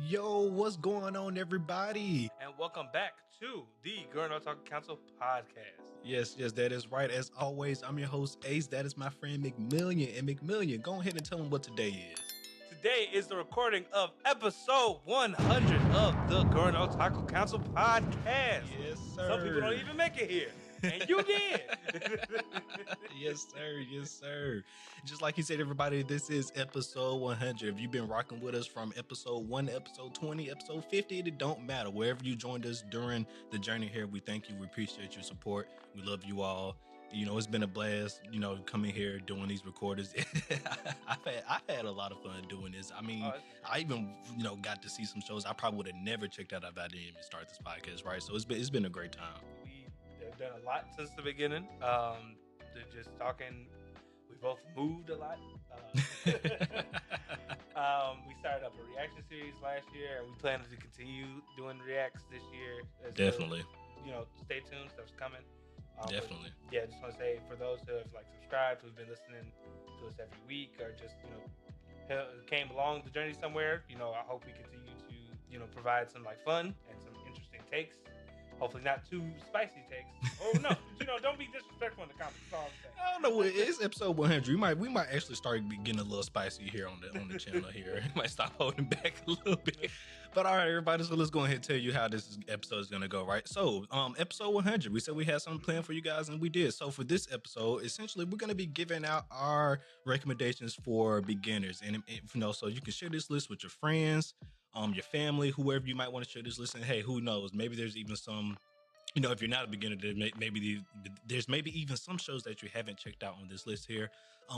Yo, what's going on, everybody? And welcome back to the Gurren Otaku Council podcast. Yes, that is right. As always, I'm your host, Ace. That is my friend McMillion. And McMillion, go ahead and tell him what today is. Today is the recording of episode 100 of the Gurren Otaku Council podcast. Yes, sir. Some people don't even make it here. And you did. Yes, sir. Just like he said, everybody, this is episode 100. If you've been rocking with us from episode 1, episode 20, episode 50, it don't matter. Wherever you joined us during the journey here, we thank you. We appreciate your support. We love you all. You know, it's been a blast, coming here, doing these recordings. I've had a lot of fun doing this. I mean, I even, got to see some shows I probably would have never checked out if I didn't even start this podcast, right? So it's been a great time. We've done a lot since the beginning. Just talking, we both moved a lot. We started up a reaction series last year, and we plan to continue doing reacts this year. Definitely. Stay tuned. Stuff's coming. Definitely. Yeah, just want to say for those who have subscribed, who've been listening to us every week, or just came along the journey somewhere. I hope we continue to provide some fun and some interesting takes. Hopefully not too spicy takes. Oh no, don't be disrespectful in the comments. That's all I'm saying. I don't know. It's episode 100. We might actually start getting a little spicy here on the channel here. We might stop holding back a little bit. But all right, everybody. So let's go ahead and tell you how this episode is gonna go. Right. So episode 100. We said we had something planned for you guys, and we did. So for this episode, essentially, we're gonna be giving out our recommendations for beginners, and so you can share this list with your friends, your family, whoever you might want to share this list. And hey, who knows? Maybe there's even some. If you're not a beginner, there's maybe even some shows that you haven't checked out on this list here.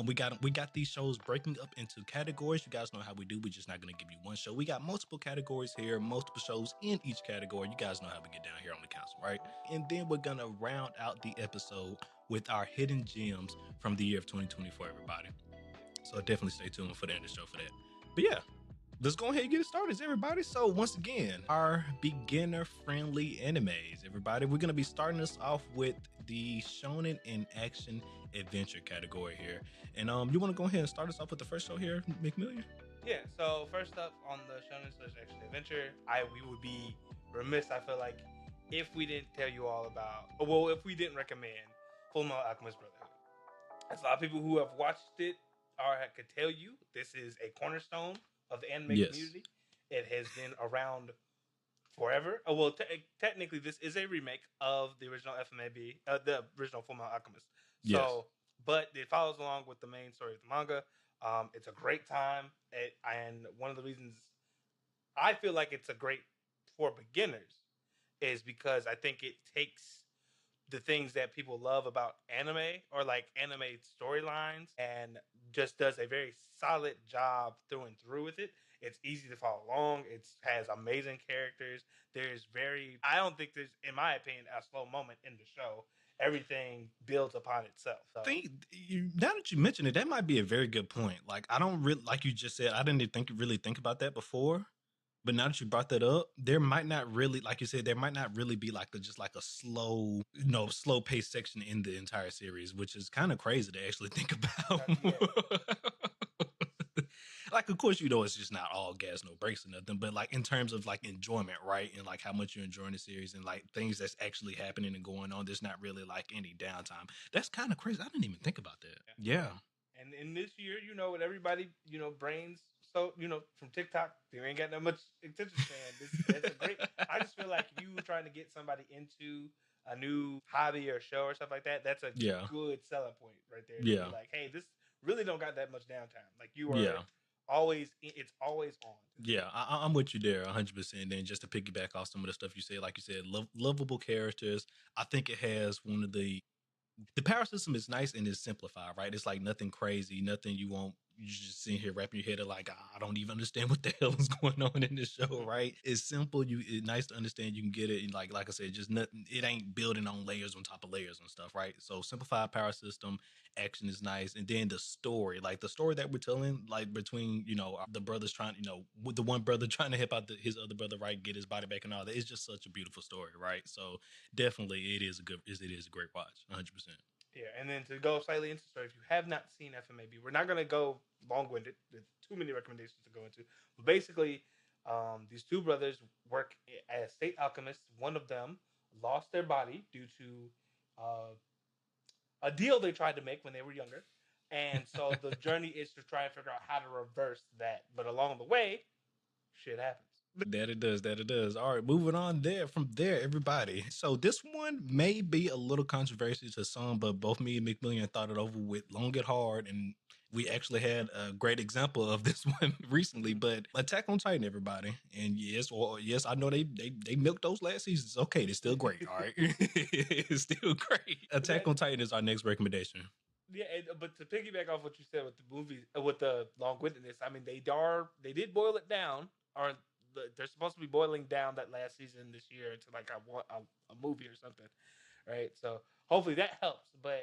We got these shows breaking up into categories. You guys know how we do. We're just not going to give you one show. We got multiple categories here, multiple shows in each category. You guys know how we get down here on the council, right? And then we're going to round out the episode with our hidden gems from the year of 2024, everybody. So definitely stay tuned for the end of the show for that. But yeah. Let's go ahead and get it started, everybody. So once again, our beginner-friendly animes, everybody. We're going to be starting us off with the Shonen and Action Adventure category here. And you want to go ahead and start us off with the first show here, McMillion? Yeah, so first up on the Shonen/Action Adventure, we would be remiss, I feel like, if we didn't tell you all about, if we didn't recommend Fullmetal Alchemist Brotherhood. As a lot of people who have watched it could tell you, this is a cornerstone of the anime community. It has been around forever. Technically, this is a remake of the original FMAB, the original Fullmetal Alchemist. So, but it follows along with the main story of the manga. It's a great time, and one of the reasons I feel like it's a great for beginners is because I think it takes the things that people love about anime or anime storylines and just does a very solid job through and through with it. It's easy to follow along. It has amazing characters. I don't think there's, in my opinion, a slow moment in the show. Everything builds upon itself. So. Now that you mention it, that might be a very good point. I don't really, like you just said, I didn't really think about that before. But now that you brought that up, there might not really, like you said, there might not really be a slow, slow paced section in the entire series, which is kind of crazy to actually think about. Of course, it's just not all gas, no brakes or nothing. But in terms of enjoyment, right, and how much you're enjoying the series and things that's actually happening and going on, there's not really any downtime. That's kind of crazy. I didn't even think about that. Yeah. And in this year, with everybody, brains. So, from TikTok, you ain't got that much attention span. That's a great. I just feel like if you were trying to get somebody into a new hobby or show or stuff like that, that's a good selling point right there. Yeah. Hey, this really don't got that much downtime. You are always, it's always on. Yeah, I'm with you there 100%. Then just to piggyback off some of the stuff you said, like you said, lovable characters. I think it has one of the power system is nice and it's simplified, right? It's nothing crazy, nothing you won't. You just sitting here wrapping your head up I don't even understand what the hell is going on in this show, right? It's simple. It's nice to understand. You can get it. And like I said, just nothing. It ain't building on layers on top of layers and stuff, right? So simplified power system, action is nice, and then the story, the story that we're telling, between the brothers trying, with the one brother trying to help out his other brother, right, get his body back and all that. It's just such a beautiful story, right? So definitely, it is a great watch, 100%. Yeah, and then to go slightly into the story, if you have not seen FMAB, we're not going to go long-winded. There's too many recommendations to go into. But basically, These two brothers work as state alchemists. One of them lost their body due to uh, a deal they tried to make when they were younger. And so the journey is to try and figure out how to reverse that. But along the way, shit happens. That it does. That it does. All right, moving on there from there, everybody. So this one may be a little controversial to some, but both me and McMillian thought it over with long and hard, and we actually had a great example of this one recently. But Attack on Titan, everybody, and yes, or yes, I know they milked those last seasons. Okay, they're still great. All right, it's still great. Attack on Titan is our next recommendation. Yeah, but to piggyback off what you said with the movie, with the long-windedness, I mean, they did boil it down, or they're supposed to be boiling down that last season this year into like a movie or something, right? So hopefully that helps. But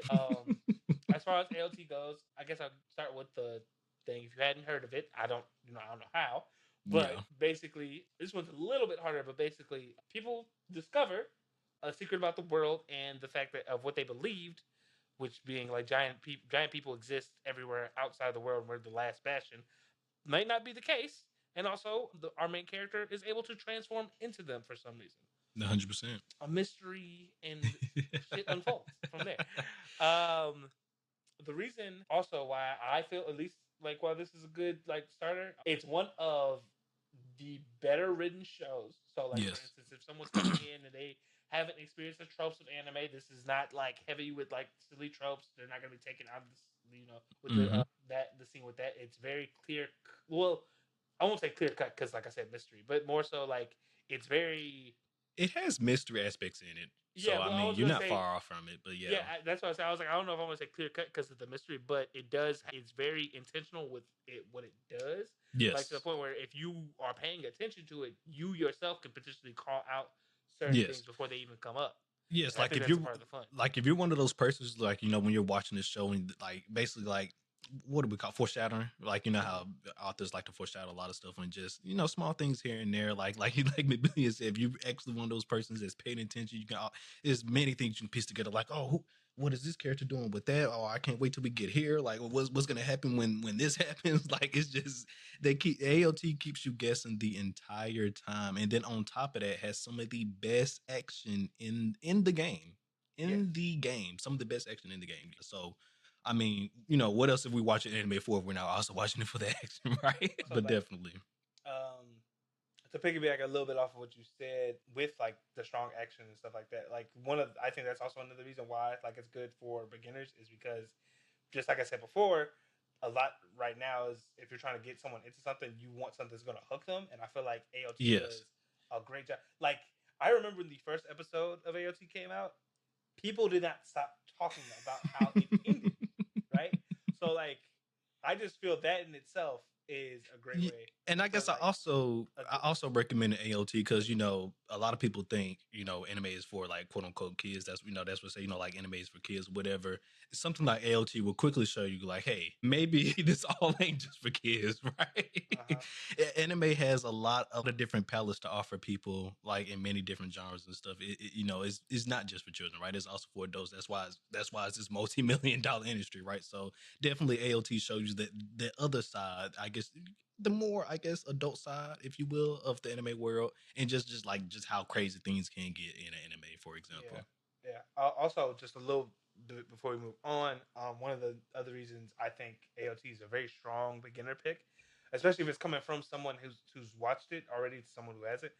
as far as AOT goes, I guess I'll start with the thing. If you hadn't heard of it, I don't know how, but Yeah. basically this one's a little bit harder. But basically, people discover a secret about the world and the fact that of what they believed, which being like giant people exist everywhere outside the world. We're the last bastion. Might not be the case, and also our main character is able to transform into them for some reason. 100%. A mystery and shit unfolds from there. The reason also why I feel at least like why this is a good like starter, it's one of the better written shows. So like for instance, if someone's coming in and they haven't experienced the tropes of anime, this is not like heavy with like silly tropes. They're not gonna be taken out of this, with the scene with that. It's very clear. Well, I won't say clear cut because like I said, mystery, but more so like it's very. It has mystery aspects in it. So, Yeah, well, I mean, you're not far off from it, but yeah. Yeah, that's what I said. I was like, I don't know if I'm going to say clear cut because of the mystery, but it does. It's very intentional with it, what it does. Yes. Like to the point where if you are paying attention to it, you yourself can potentially call out certain things before they even come up. Yes, like if you're like if you're one of those persons, like when you're watching this show and like basically like what do we call foreshadowing? Like how authors like to foreshadow a lot of stuff and just small things here and there. Like McBillion said, if you're actually one of those persons that's paying attention, you can there's many things you can piece together. Like what is this character doing with that? Oh, I can't wait till we get here. Like what's gonna happen when this happens? Like it's just AOT keeps you guessing the entire time, and then on top of that has some of the best action in the game. The game, some of the best action in the game. So I mean, what else if we watch an anime for if we're now also watching it for the action, right? So but definitely. To piggyback a little bit off of what you said with like the strong action and stuff like that, like I think that's also another reason why like it's good for beginners is because just like I said before, a lot right now is if you're trying to get someone into something, you want something that's going to hook them, and I feel like AOT does a great job. Like I remember when the first episode of AOT came out, people did not stop talking about how it ended, right? So like I just feel that in itself is a great way. And I guess I also recommend AOT because a lot of people think anime is for like quote unquote kids. That's that's what say like anime is for kids, whatever. It's something like AOT will quickly show you like, hey, maybe this all ain't just for kids, right? Anime has a lot of different palettes to offer people, like in many different genres and stuff. It's not just for children, right? It's also for adults. That's why it's this multi-million-dollar industry, right? So definitely AOT shows you that the other side, I guess, the more adult side, if you will, of the anime world, and just how crazy things can get in an anime, for example. Yeah. Also, just a little bit before we move on, one of the other reasons I think AOT is a very strong beginner pick, especially if it's coming from someone who's watched it already to someone who hasn't.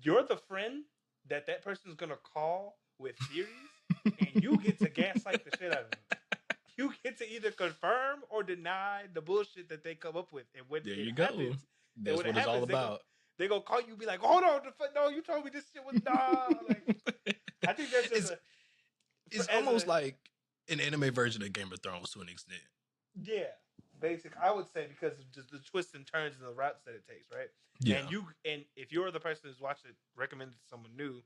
You're the friend that person's gonna call with theories, and you get to gaslight the shit out of them. You get to either confirm or deny the bullshit that they come up with, and when there you go. That's what it's all about. They gonna call you, and be like, "Hold on, no, you told me this shit was nah." Like, I think that's just it's almost like an anime version of Game of Thrones to an extent. Yeah, basic. I would say because of just the twists and turns and the routes that it takes, right? Yeah. And if you're the person who's watched it, recommended to someone new,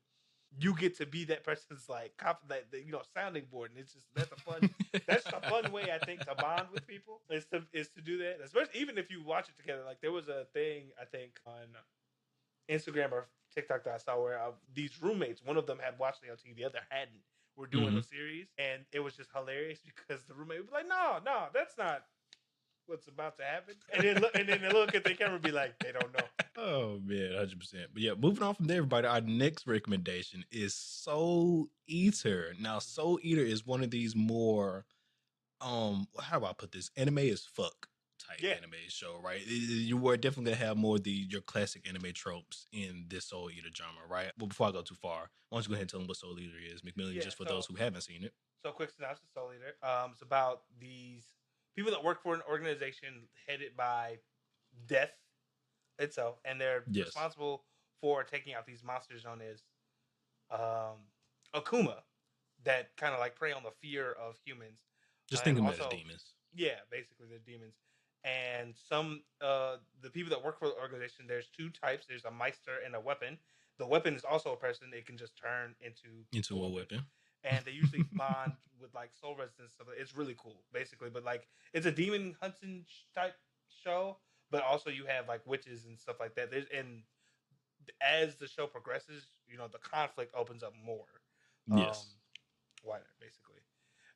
you get to be that person's like sounding board, and it's just that's a fun way I think to bond with people is to do that, especially even if you watch it together. Like there was a thing I think on Instagram or TikTok that I saw where these roommates, one of them had watched AOT, the other hadn't. We're doing a series, and it was just hilarious because the roommate would be like, "No, that's not what's about to happen," and then they look at the camera and be like, "They don't know." Oh man, 100%. But yeah, moving on from there, everybody. Our next recommendation is Soul Eater. Now, Soul Eater is one of these more how do I put this? Anime as fuck type anime show, right? You were definitely gonna have more of your classic anime tropes in this Soul Eater genre, right? But before I go too far, why don't you go ahead and tell them what Soul Eater is, McMillan, just for those who haven't seen it. So, quick synopsis: Soul Eater. It's about these people that work for an organization headed by Death itself, and they're responsible for taking out these monsters known as Akuma, that kind of like prey on the fear of humans. Just think about it as demons. Yeah, basically they're demons. And the people that work for the organization, there's two types. There's a Meister and a weapon. The weapon is also a person. It can just turn into a weapon. And they usually bond with like soul resonance stuff. It's really cool, basically. But like, it's a demon hunting type show. But also you have like witches and stuff like that. And as the show progresses, the conflict opens up more. Wider, basically.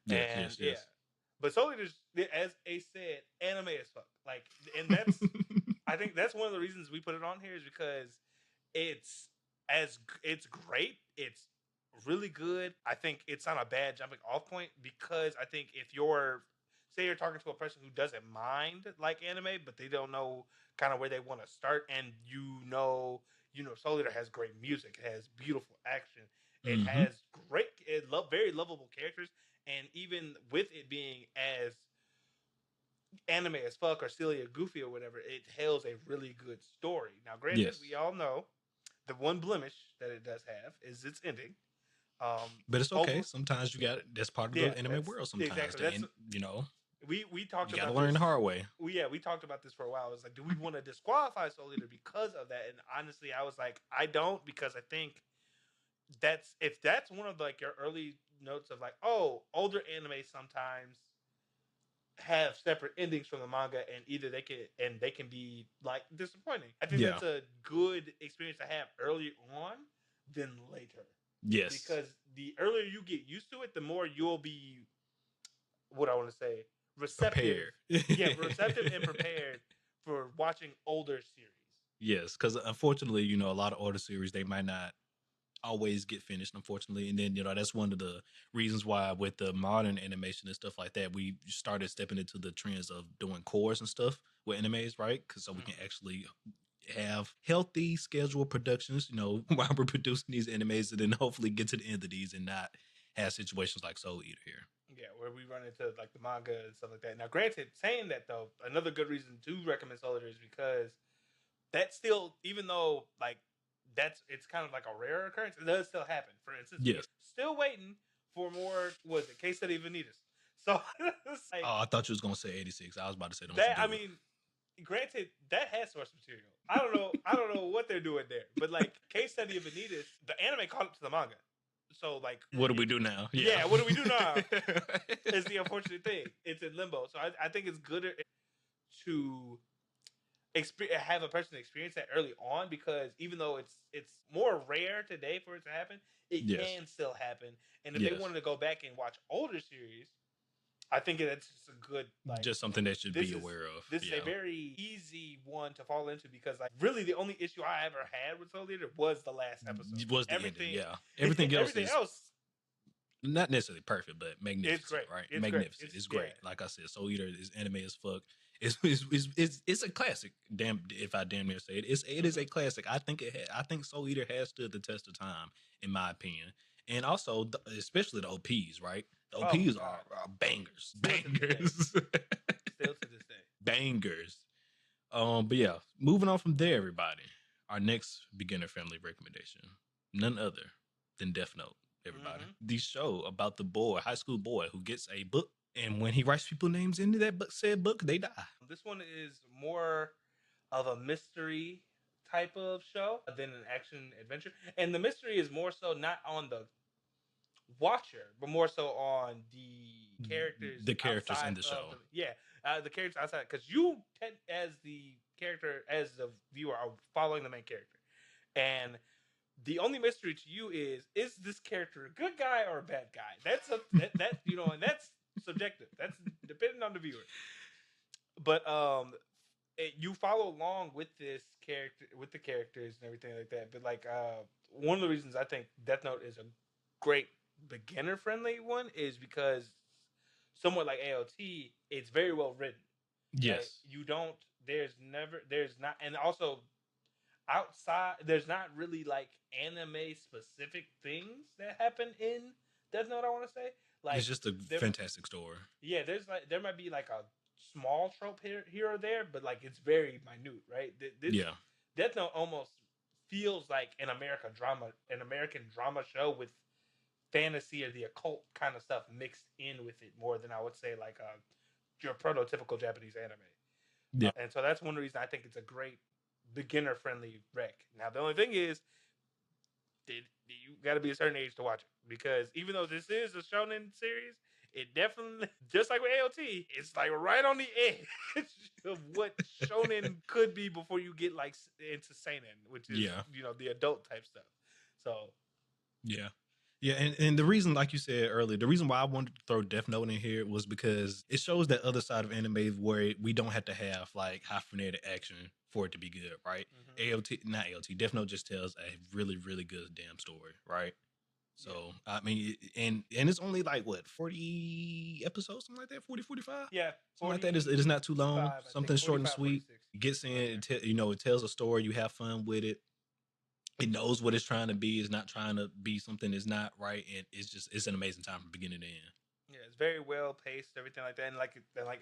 Yes. But Soul Eater, as Ace said, anime as fuck. Like, and that's I think that's one of the reasons we put it on here is because it's great. It's really good. I think it's not a bad jumping off point because I think if you're talking to a person who doesn't mind like anime, but they don't know kind of where they want to start, and Soul Eater has great music. It has beautiful action. It has very lovable characters. And even with it being as anime as fuck or silly or goofy or whatever, it tells a really good story. Now, granted, we all know the one blemish that it does have is its ending. But it's okay. Sometimes that's part of the anime world. Sometimes, exactly. We talked about you gotta learn the hard way. We talked about this for a while. It was like, do we want to disqualify Soul Eater because of that? And honestly, I was like, I don't, because I think if that's one of like your early notes of like, older anime sometimes have separate endings from the manga, and either they can be like disappointing. I think that's a good experience to have early on than later. Yes, because the earlier you get used to it, the more you'll be, what I want to say, receptive. Receptive and prepared for watching older series. Yes, because unfortunately, a lot of older series, they might not always get finished, unfortunately. And then, that's one of the reasons why with the modern animation and stuff like that, we started stepping into the trends of doing cores and stuff with animes, right? Because so we can actually have healthy scheduled productions, while we're producing these animes, and then hopefully get to the end of these and not have situations like Soul Eater here. Yeah, where we run into like the manga and stuff like that. Now, granted, saying that though, another good reason to recommend Soul Eater is because that's still, even though like it's kind of like a rare occurrence, it does still happen. For instance, still waiting for more. Was it Case Study of Vanitas? So, like, I thought you was gonna say 86. I was about to say that. I mean, granted, that has source material. I don't know what they're doing there, but like Case Study of Vanitas, the anime caught up to the manga. So like, what do we do now? Yeah, what do we do now? Is the unfortunate thing. It's in limbo. So I think it's good to have a person experience that early on, because even though it's more rare today for it to happen, it can still happen. And if they wanted to go back and watch older series, I think that's just a good, like, just something they should be aware of. This is a very easy one to fall into, because like really the only issue I ever had with Soul Eater was the last episode. Was the ending, everything else not necessarily perfect, but magnificent. It's great, right? It's magnificent. Great. It's great. Like I said, Soul Eater is anime as fuck. It's a classic. Damn, if I damn near say it, it is a classic. I think Soul Eater has stood the test of time, in my opinion, and also especially the OPs, right? The OPs are bangers, Still to this day, bangers. But yeah, moving on from there, everybody. Our next beginner friendly recommendation, none other than Death Note. Everybody, the show about the high school boy who gets a book, and when he writes people's names into that said book, they die. This one is more of a mystery type of show than an action adventure, and the mystery is more so not on the watcher, but more so on the characters. The characters in the show. The characters outside, because you as the character, as the viewer, are following the main character, and the only mystery to you is this character a good guy or a bad guy? That's and that's subjective. That's depending on the viewer. But you follow along with this character, with the characters and everything like that. But like, one of the reasons I think Death Note is a great beginner friendly one is because somewhat like AOT, it's very well written. Right? Yes. You don't. There's not, and also outside, there's not really like anime specific things that happen in Death Note. I want to say, like, It's just a there, fantastic story. yeah, there might be like a small trope here or there, but like it's very minute, right? This Yeah. Death Note almost feels like an American drama show with fantasy or the occult kind of stuff mixed in with it more than I would say like your prototypical Japanese anime. Yeah. And so that's one reason I think it's a great beginner friendly rec. Now the only thing is, you got to be a certain age to watch it because even though this is a shonen series, it definitely, just like with AOT, it's like right on the edge of what shonen could be before you get like into seinen, which is the adult type stuff. So yeah. Yeah, and the reason, like you said earlier, the reason why I wanted to throw Death Note in here was because it shows that other side of anime where we don't have to have like high frenetic action for it to be good, right? Not AOT, Death Note just tells a really, really good damn story, right? So, I mean, and it's only like, what, 40 episodes, something like that? 40, 45? Yeah. Something like that. It is not too long. Something short and sweet. 46. It gets in, it tells a story. You have fun with it. It knows what it's trying to be. It's not trying to be something that's not right. And it's an amazing time from beginning to end. Yeah, it's very well paced, everything like that. And like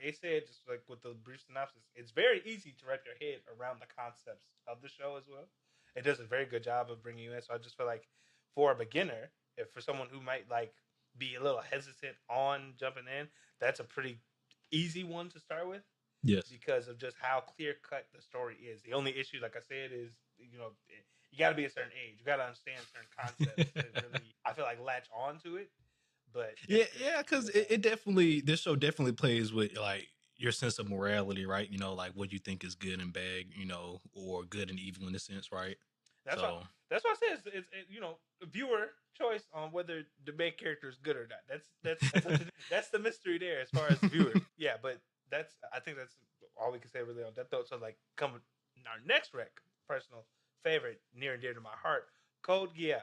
Ace said, just like with the brief synopsis, it's very easy to wrap your head around the concepts of the show as well. It does a very good job of bringing you in. So I just feel like for a beginner, if for someone who might like be a little hesitant on jumping in, that's a pretty easy one to start with. Yes. Because of just how clear cut the story is. The only issue, like I said, is you got to be a certain age. You got to understand certain concepts to really, I feel like, latch on to it. But yeah, because it definitely, this show definitely plays with like your sense of morality, right? Like what you think is good and bad, or good and evil in a sense, right? That's why I said it's viewer choice on whether the main character is good or not. That's the mystery there as far as viewer. Yeah, but I think that's all we can say really on Death Note. So like, coming our next rec, personal favorite, near and dear to my heart, Code Geass.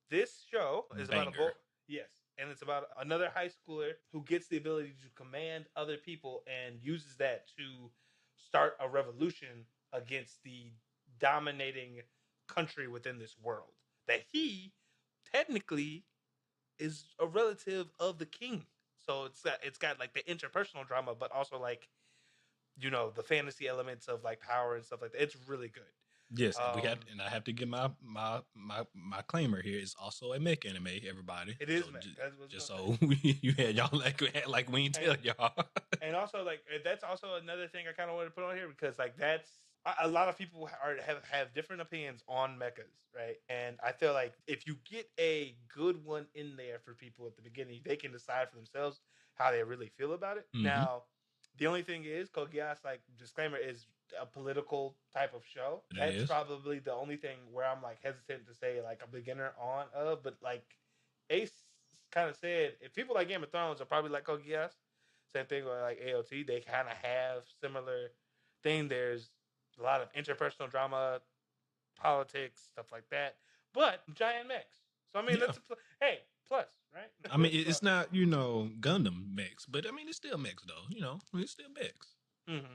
This show is about a boy. Yes. And it's about another high schooler who gets the ability to command other people and uses that to start a revolution against the dominating country within this world. That he technically is a relative of the king. So it's got like the interpersonal drama, but also like the fantasy elements of like power and stuff like that. It's really good. Yes, and I have to get my claimer here. It's also a mech anime. Everybody, it is so mech. Just so you had y'all like we ain't tell y'all. And also like that's also another thing I kind of want to put on here because like that's a lot of people have different opinions on mechas, right? And I feel like if you get a good one in there for people at the beginning, they can decide for themselves how they really feel about it. Mm-hmm. Now, the only thing is, Code Geass, like disclaimer, is a political type of show. That's probably the only thing where I'm like hesitant to say like a beginner on of, but like Ace kind of said, if people like Game of Thrones are probably like Code Geass, same thing with like AOT, they kind of have similar thing. There's a lot of interpersonal drama, politics, stuff like that, but giant mechs. So I mean, that's plus, right? I mean, it's not Gundam mechs, but I mean, it's still mechs though. It's still mechs. Mm-hmm.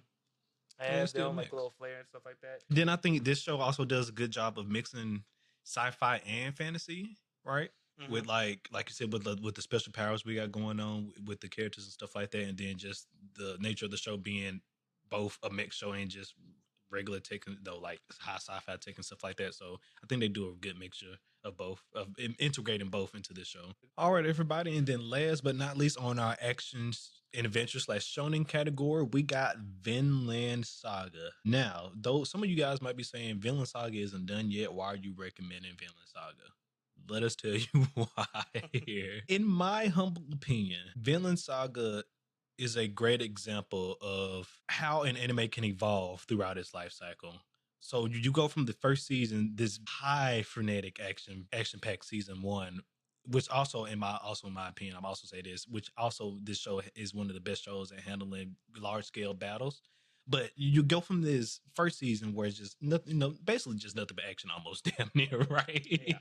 And they don't like little flair and stuff like that. Then I think this show also does a good job of mixing sci-fi and fantasy, right? Mm-hmm. With like you said, with the special powers we got going on with the characters and stuff like that, and then just the nature of the show being both a mech show and just regular tech, like high sci-fi tech and stuff like that. So I think they do a good mixture of both, of integrating both into this show. All right, everybody, and then last but not least on our actions and adventure / shonen category, we got Vinland Saga. Now, though some of you guys might be saying Vinland Saga isn't done yet, why are you recommending Vinland Saga? Let us tell you why here. In my humble opinion, Vinland Saga is a great example of how an anime can evolve throughout its life cycle. So you go from the first season, this high frenetic action-packed season 1, which also in my opinion, I'm also say this, which also this show is one of the best shows at handling large scale battles. But you go from this first season where it's just nothing, basically just nothing but action almost damn near, right? Yeah.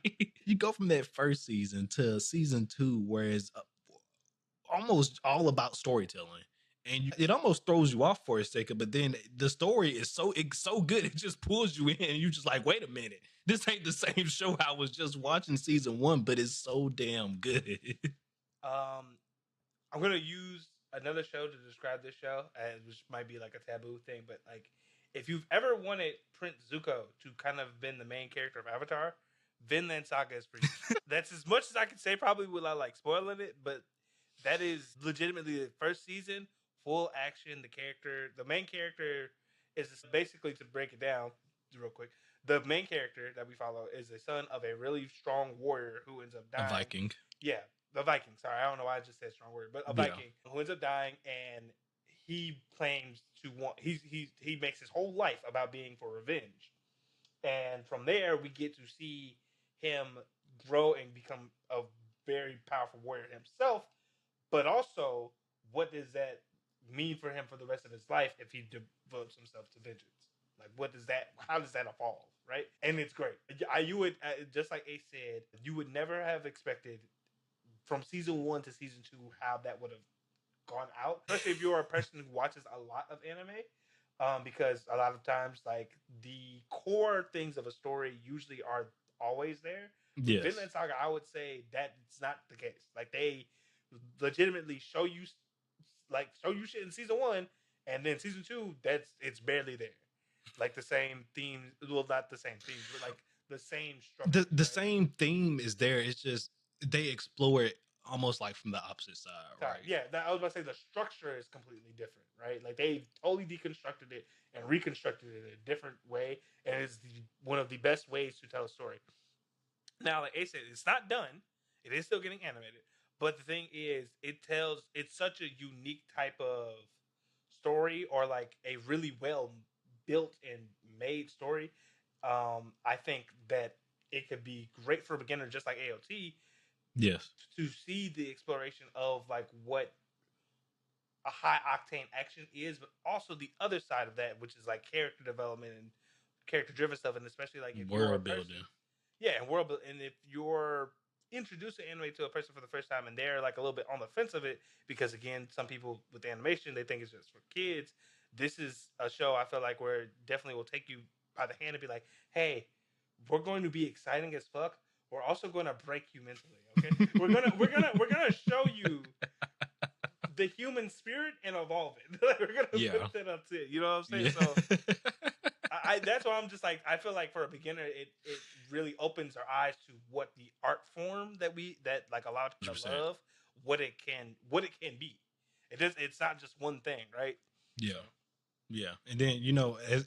You go from that first season to season 2 where it's almost all about storytelling. And it almost throws you off for a second, but then the story is it's so good, it just pulls you in, and you just like, wait a minute, this ain't the same show I was just watching season 1, but it's so damn good. I'm gonna use another show to describe this show, which might be like a taboo thing, but like if you've ever wanted Prince Zuko to kind of been the main character of Avatar, Vinland Saga is for you. That's as much as I can say, probably without like spoiling it, but that is legitimately the first season, full action. The main character is basically, to break it down real quick. The main character that we follow is the son of a really strong warrior who ends up dying. A Viking. Yeah, the Viking. Sorry, I don't know why I just said strong word, but a Viking who ends up dying, and he claims to want. He makes his whole life about being for revenge, and from there we get to see him grow and become a very powerful warrior himself. But also, what does that mean for him for the rest of his life if he devotes himself to vengeance? Like, what does that? How does that evolve? Right, and it's great. You would just like Ace said, you would never have expected from season 1 to season 2 how that would have gone out, especially if you're a person who watches a lot of anime, because a lot of times like the core things of a story usually are always there. Yes. Vinland Saga, I would say that's not the case. Like they legitimately show you shit in season 1, and then season 2 it's barely there. Like the same theme, well, not the same theme, but like the same structure. The same theme is there. It's just they explore it almost like from the opposite side, right? Yeah, I was about to say the structure is completely different, right? Like they totally deconstructed it and reconstructed it in a different way, and it's one of the best ways to tell a story. Now, like Ace said, it's not done; it is still getting animated. But the thing is, it's such a unique type of story, or like a really well built and made story. I think that it could be great for a beginner, just like AOT. Yes. To see the exploration of like what a high octane action is, but also the other side of that, which is like character development and character driven stuff, and especially like if world building. Yeah, and world building. And if you're introducing anime to a person for the first time and they're like a little bit on the fence of it, because again, some people with animation they think it's just for kids. This is a show I feel like where definitely will take you by the hand and be like, hey, we're going to be exciting as fuck. We're also going to break you mentally. Okay, we're gonna show you the human spirit and evolve it. We're gonna put that up to it. You know what I'm saying? Yeah. So that's why I'm just like, I feel like for a beginner, it really opens our eyes to what the art form that like a lot of people 100%. Love, what it can be. It's not just one thing, right? Yeah. Yeah. And then,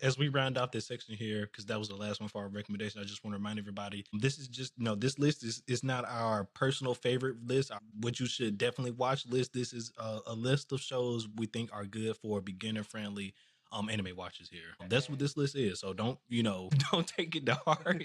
as we round out this section here, because that was the last one for our recommendation, I just want to remind everybody, this is just, this list is not our personal favorite list. What you should definitely watch list. This is a list of shows we think are good for beginner friendly anime watchers here. That's what this list is. So don't take it to heart.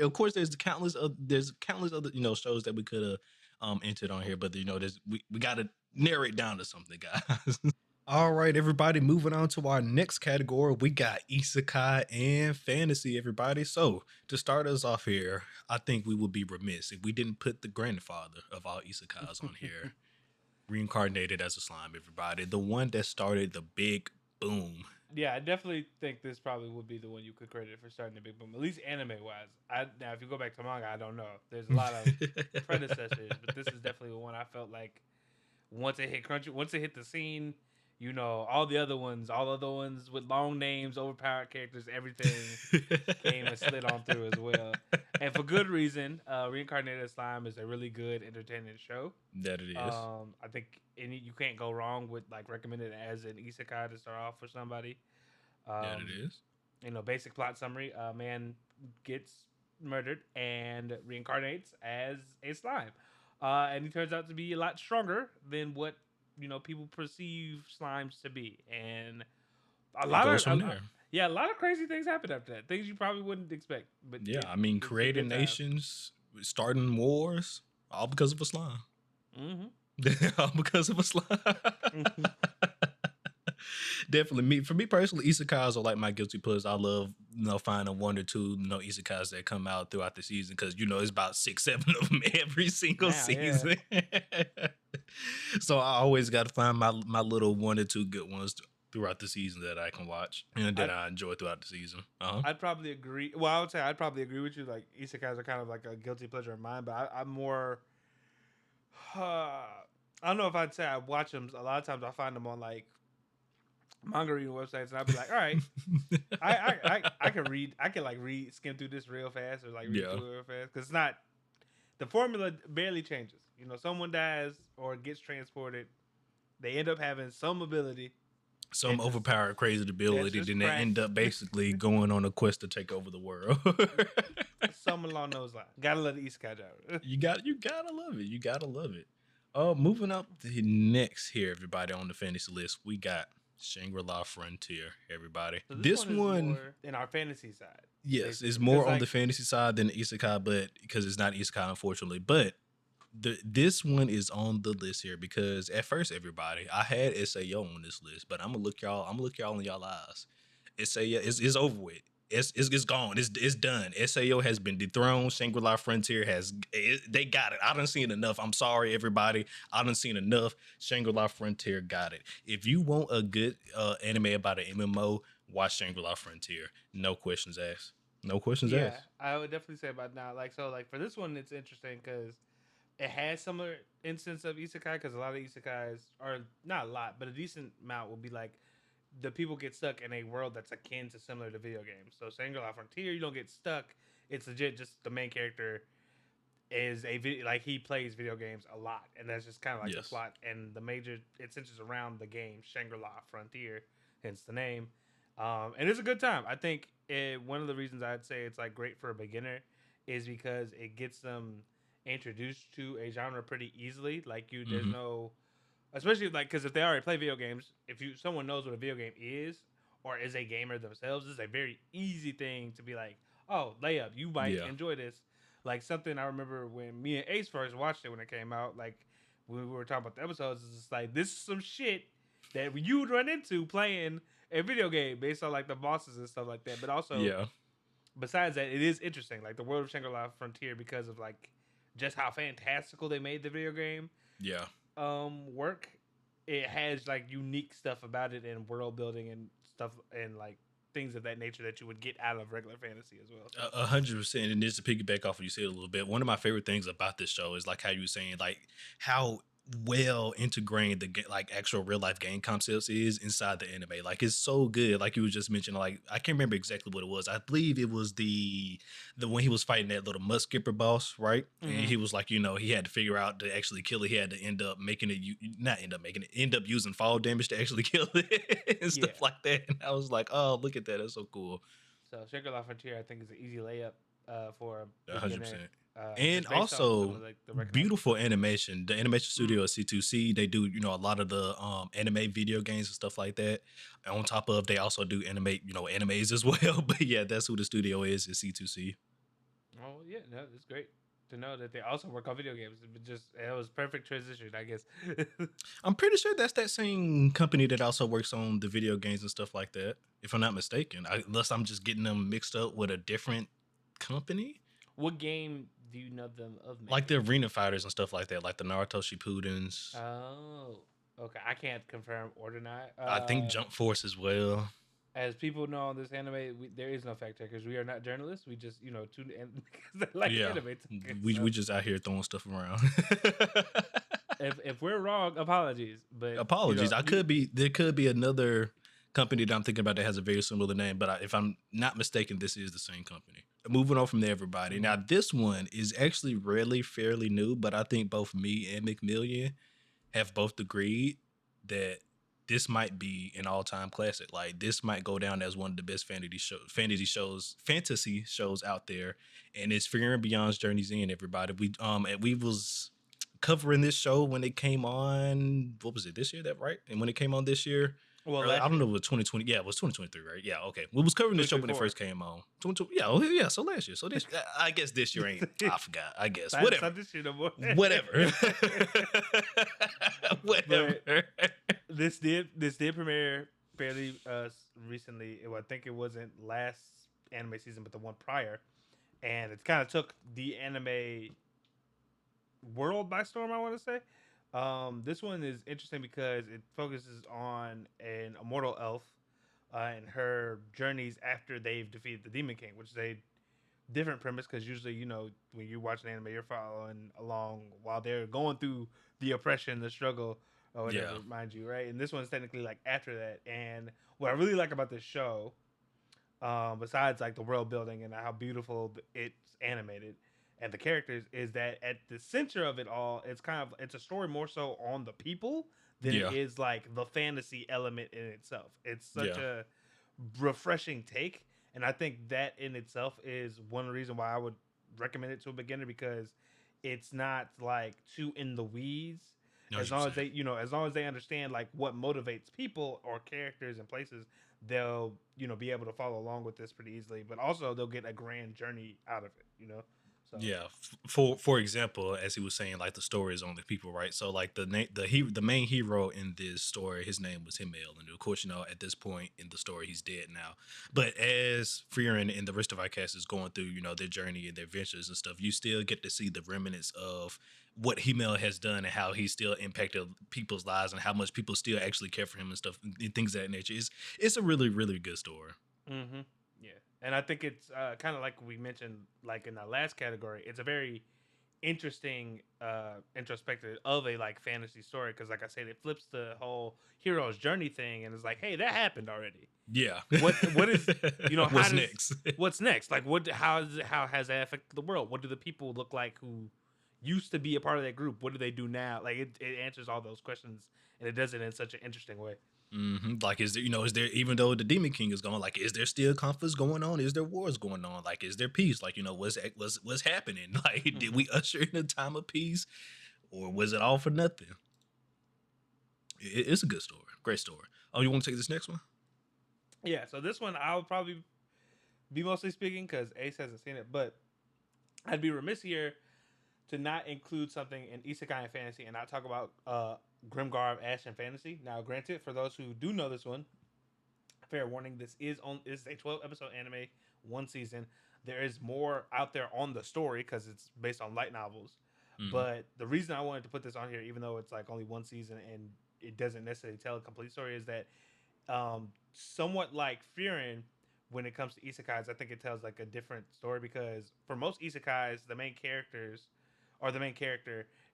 Of course there's countless other shows that we could have entered on here, but we got to narrow it down to something, guys. All right, everybody, moving on to our next category, we got Isekai and Fantasy, everybody. So to start us off here, I think we would be remiss if we didn't put the grandfather of all Isekais on here. Reincarnated as a slime, everybody. The one that started the big boom. Yeah, I definitely think this probably would be the one you could credit for starting the big boom, at least anime-wise. Now, if you go back to manga, I don't know. There's a lot of predecessors, but this is definitely the one I felt like once it hit the scene, all the other ones with long names, overpowered characters, everything came and slid on through as well. And for good reason. Reincarnated Slime is a really good, entertaining show. That it is. I think you can't go wrong with like recommending it as an isekai to start off for somebody. That it is. Basic plot summary: a man gets murdered and reincarnates as a slime, and he turns out to be a lot stronger than what people perceive slimes to be, and a lot of crazy things happen after that. Things you probably wouldn't expect. But yeah, creating nations, starting wars, all because of a slime. Mm-hmm. All because of a slime. Definitely for me personally, isekais are like my guilty pleasures. I love finding one or two isekais that come out throughout the season because it's about 6, 7 of them every single Now, yeah. season. So I always got to find my little one or two good ones throughout the season that I can watch and that I enjoy throughout the season. I'd probably agree. Well, I would say I'd probably agree with you. Like isekais are kind of like a guilty pleasure of mine, but I'm more. I don't know if I'd say I watch them. A lot of times I find them on like manga reading websites, and I'd be like, all right, I can read. I can like skim through this real fast, or like read through it real fast because it's not. The formula barely changes. Someone dies or gets transported. They end up having some ability. Some overpowered crazy ability, then they end up basically going on a quest to take over the world. Something along those lines. Gotta love the isekai genre. You gotta love it. You gotta love it. Moving up to next here, everybody on the fantasy list, we got Shangri-La Frontier. Everybody, so this one more in our fantasy side. Yes, basically. It's more on the fantasy side than the isekai, but because it's not isekai, unfortunately. But this one is on the list here because at first, everybody, I had Sao on this list, but I'm gonna look y'all in y'all eyes. Sao is over with. It's gone. It's done. Sao has been dethroned. Shangri-La Frontier they got it. I done seen enough. I'm sorry, everybody. I done seen enough. Shangri-La Frontier got it. If you want a good anime about an MMO, watch Shangri-La Frontier. No questions asked. No questions asked. Yeah, I would definitely say about now. Like for this one, it's interesting because it has similar instance of isekai because a lot of isekais are not a lot, but a decent amount will be like the people get stuck in a world that's akin to similar to video games. So Shangri-La Frontier, you don't get stuck. It's legit just the main character is he plays video games a lot, and that's just kind of like the plot. And it centers around the game Shangri-La Frontier, hence the name. And it's a good time. I think one of the reasons I'd say it's like great for a beginner is because it gets them introduced to a genre pretty easily. Like there's no, especially like because if they already play video games, someone knows what a video game is or is a gamer themselves, this is a very easy thing to be like, oh, layup, you might enjoy this. Like something I remember when me and Ace first watched it when it came out, like when we were talking about the episodes, it's just like this is some shit that you would run into playing a video game based on like the bosses and stuff like that. But also, besides that, it is interesting, like the world of Shangri-La Frontier because of like just how fantastical they made the video game. Yeah. Work. It has like unique stuff about it and world building and stuff and like things of that nature that you would get out of regular fantasy as well. 100%. And just to piggyback off what you said a little bit, one of my favorite things about this show is like how you were saying, like how well integrated the like actual real life game concepts is inside the anime. Like it's so good. Like you was just mentioning, like I can't remember exactly what it was. I believe it was the when he was fighting that little mud skipper boss, right? And he was like, he had to figure out to actually kill it. He had to end up using fall damage to actually kill it and stuff like that. And I was like, oh, look at that. That's so cool. So Shangri-La Frontier, I think, is an easy layup for 100%. And also beautiful animation. The animation studio is C2C. They do, a lot of the anime video games and stuff like that. And on top of, they also do animes as well. But yeah, that's who the studio is C2C. Oh yeah, no, it's great to know that they also work on video games. It was perfect transition, I guess. I'm pretty sure that's that same company that also works on the video games and stuff like that, if I'm not mistaken. Unless I'm just getting them mixed up with a different company. What game do you know them of? Maybe? Like the arena fighters and stuff like that, like the Naruto Shippudens. Oh, okay. I can't confirm or deny. I think Jump Force as well. As people know on this anime, there is no fact checkers. We are not journalists. We just, tune in because they like anime. We just out here throwing stuff around. if we're wrong, apologies. But apologies. There could be another company that I'm thinking about that has a very similar name, but if I'm not mistaken, this is the same company. Moving on from there, everybody. Now, this one is actually really fairly new, but I think both me and McMillian have both agreed that this might be an all-time classic. Like, this might go down as one of the best fantasy shows out there, and it's Fear and Beyond's Journey's End, everybody. We was covering this show when it came on. What was it, this year? That right? And when it came on this year. Well, I don't know, it was 2020. Yeah, it was 2023, right? Yeah, okay. We was covering the show when it first came on. 2020, yeah, so last year. So this, I guess this year ain't. I forgot. I guess whatever. Not this year no more. Whatever. Whatever. This did premiere fairly recently. I think it wasn't last anime season, but the one prior, and it kind of took the anime world by storm. I want to say. This one is interesting because it focuses on an immortal elf and her journeys after they've defeated the Demon King, which is a different premise because usually, when you watch an anime, you're following along while they're going through the oppression, the struggle, or whatever, mind you, right? And this one's technically like after that. And what I really like about this show, besides like the world building and how beautiful it's animated and the characters, is that at the center of it all, it's a story more so on the people than it is like the fantasy element in itself. It's such a refreshing take, and I think that in itself is one reason why I would recommend it to a beginner, because it's not like too in the weeds. As long as they understand like what motivates people or characters and places, they'll be able to follow along with this pretty easily. But also they'll get a grand journey out of it. So Yeah. For example, as he was saying, like the story is on the people, right? So like the main hero in this story, his name was Himmel, and of course, at this point in the story, he's dead now. But as Frieren and the rest of our cast is going through, their journey and their ventures and stuff, you still get to see the remnants of what Himmel has done and how he still impacted people's lives and how much people still actually care for him and stuff and things of that nature. It's a really, really good story. Mm-hmm. Yeah, and I think it's kind of like we mentioned, like in our last category, it's a very interesting introspective of a like fantasy story, because like I said, it flips the whole hero's journey thing and it's like, hey, that happened already. Yeah. What is what's next? What's next? Like how has that affected the world? What do the people look like who used to be a part of that group? What do they do now? Like it answers all those questions, and it does it in such an interesting way. Mm-hmm. Like, is there, even though the Demon King is gone, like, is there still conflicts going on? Is there wars going on? Like, is there peace? Like, what's happening? Like, did we usher in a time of peace, or was it all for nothing? It's a good story, great story. Oh, you want to take this next one? Yeah. So this one I'll probably be mostly speaking because Ace hasn't seen it, but I'd be remiss here to not include something in Isekai Fantasy and not talk about Grimgar of Ash and Fantasy. Now, granted, for those who do know this one, fair warning: this is a 12-episode anime, one season. There is more out there on the story because it's based on light novels. Mm-hmm. But the reason I wanted to put this on here, even though it's like only one season and it doesn't necessarily tell a complete story, is that somewhat like Frieren, when it comes to isekais, I think it tells like a different story, because for most isekais, the main character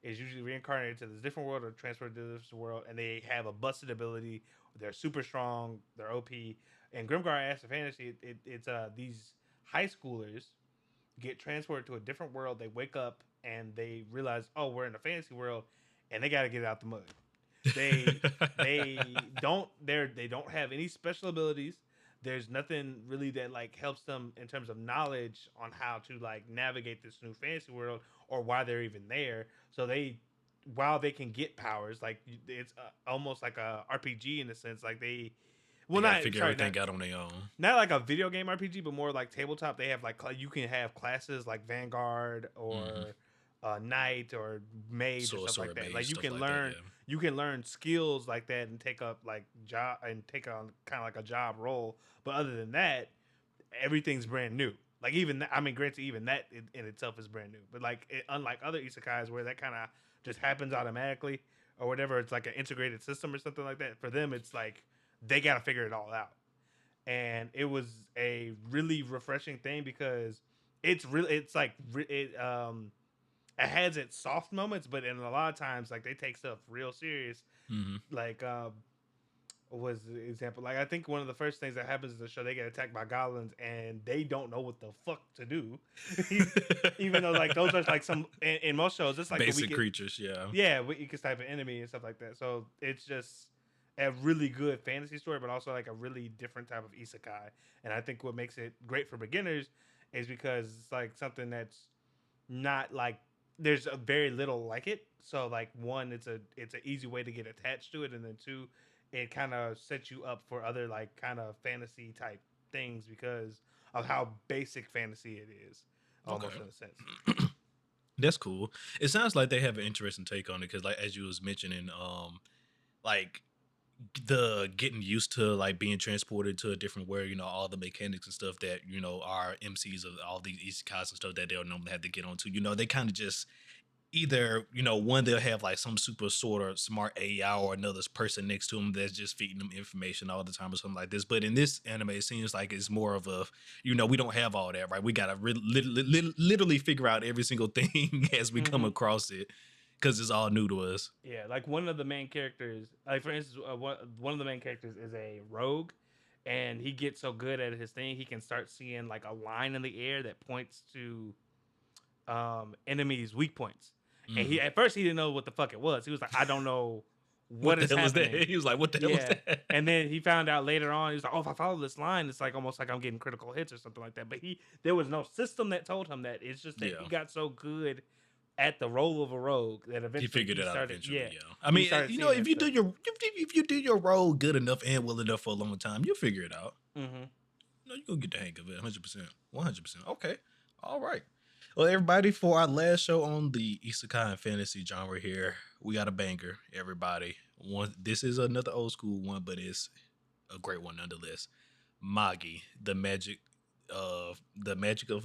is usually reincarnated to this different world or transferred to this world, and they have a busted ability. They're super strong. They're OP. And Grimgar Ash of Fantasy, it's these high schoolers get transported to a different world. They wake up and they realize, oh, we're in a fantasy world, and they got to get out the mud. They don't have any special abilities. There's nothing really that like helps them in terms of knowledge on how to like navigate this new fantasy world or why they're even there. So while they can get powers, like it's almost like a RPG in a sense. Like they figure everything out on their own. Not like a video game RPG, but more like tabletop. They have like you can have classes like Vanguard or Knight or Mage or stuff like that. Like you can learn. You can learn skills like that and take up like job and take on kind of like a job role. But other than that, everything's brand new. Like granted, even that in itself is brand new. But like unlike other isekais where that kind of just happens automatically or whatever, it's like an integrated system or something like that. For them, it's like they got to figure it all out. And it was a really refreshing thing because it has its soft moments, but in a lot of times, like they take stuff real serious. Mm-hmm. Like, was the example? Like, I think one of the first things that happens in the show, they get attacked by goblins and they don't know what the fuck to do. Even though, like, those are like some in most shows, it's like basic creatures, yeah, weakest type of enemy and stuff like that. So it's just a really good fantasy story, but also like a really different type of isekai. And I think what makes it great for beginners is because it's like something that's not like. There's a very little like it, so like one, it's an easy way to get attached to it, and then two, it kind of sets you up for other like kind of fantasy type things because of how basic fantasy it is, almost in a sense. That's cool. It sounds like they have an interesting take on it because, like as you was mentioning, like the getting used to like being transported to a different world, all the mechanics and stuff that, our MCs of all these isekais and stuff that they'll normally have to get onto, they kind of just either, one, they'll have like some super sort of smart AI or another person next to them that's just feeding them information all the time or something like this. But in this anime, it seems like it's more of a, we don't have all that, right? We got to literally figure out every single thing as we come across it because it's all new to us. Yeah, like one of the main characters, like for instance, one of the main characters is a rogue, and he gets so good at his thing, he can start seeing like a line in the air that points to enemies' weak points. And he at first he didn't know what the fuck it was. He was like, I don't know what is happening. Was that? He was like, what the hell was that? And then he found out later on, he was like, oh, if I follow this line, it's like almost like I'm getting critical hits or something like that. But there was no system that told him that. It's just that he got so good at the role of a rogue that eventually he figured it out eventually. Yeah. I mean, if you do your role good enough and well enough for a long time, you'll figure it out. You're gonna get the hang of it 100%. 100%. Okay. All right. Well, everybody, for our last show on the Isekai and Fantasy genre here, we got a banger, everybody. This is another old school one, but it's a great one nonetheless. Magi, the magic of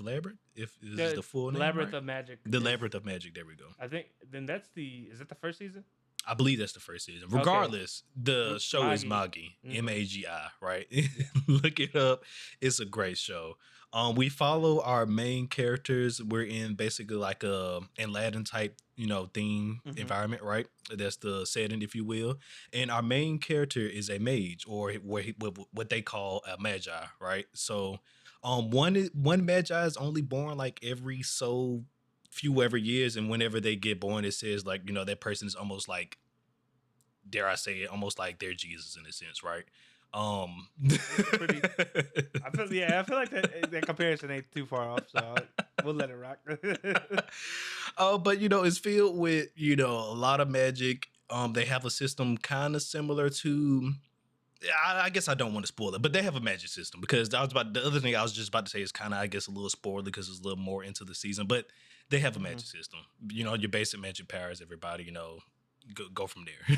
Labyrinth, if is the full name, Labyrinth right? of Magic. The Labyrinth of Magic, there we go. I think, then is that the first season? I believe that's the first season. Regardless, the show is Magi, Magi, right? Look it up. It's a great show. We follow our main characters. We're in basically like a Aladdin type, theme environment, right? That's the setting, if you will. And our main character is a mage, or what they call a magi, right? So, one magi is only born like every so few ever years, and whenever they get born, it says like, that person is almost like, dare I say it, almost like they're Jesus in a sense, right? I feel like that comparison ain't too far off, so we'll let it rock. But it's filled with a lot of magic. They have a system kind of similar to, I guess I don't want to spoil it, but they have a magic system, because the other thing I was just about to say is kind of, I guess, a little spoiler because it's a little more into the season, but they have a magic system. Your basic magic powers, everybody, go from there.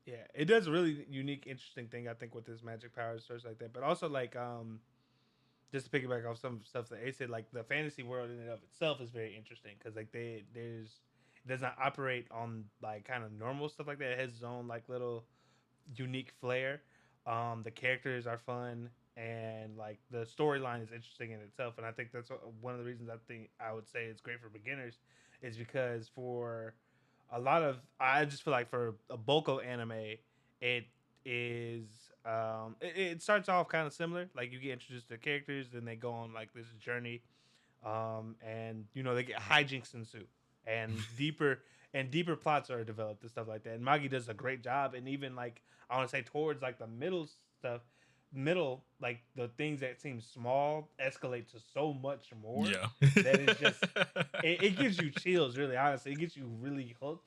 Yeah, it does a really unique, interesting thing, I think, with this magic powers, stuff like that. But also, like, just to piggyback off some stuff that Ace said, like, the fantasy world in and of itself is very interesting, because like it does not operate on like kind of normal stuff like that. It has its own like little unique flair. The characters are fun, and like the storyline is interesting in itself. And I think that's one of the reasons I would say it's great for beginners, is because for a lot of, I just feel like for a bulk of anime, it is it starts off kind of similar. Like, you get introduced to the characters, then they go on like this journey, and they get hijinks ensue, and deeper plots are developed and stuff like that. And Magi does a great job, and even like I want to say towards like the middle, like the things that seem small escalate to so much more. Yeah, that it's just it gives you chills. Really, honestly, it gets you really hooked,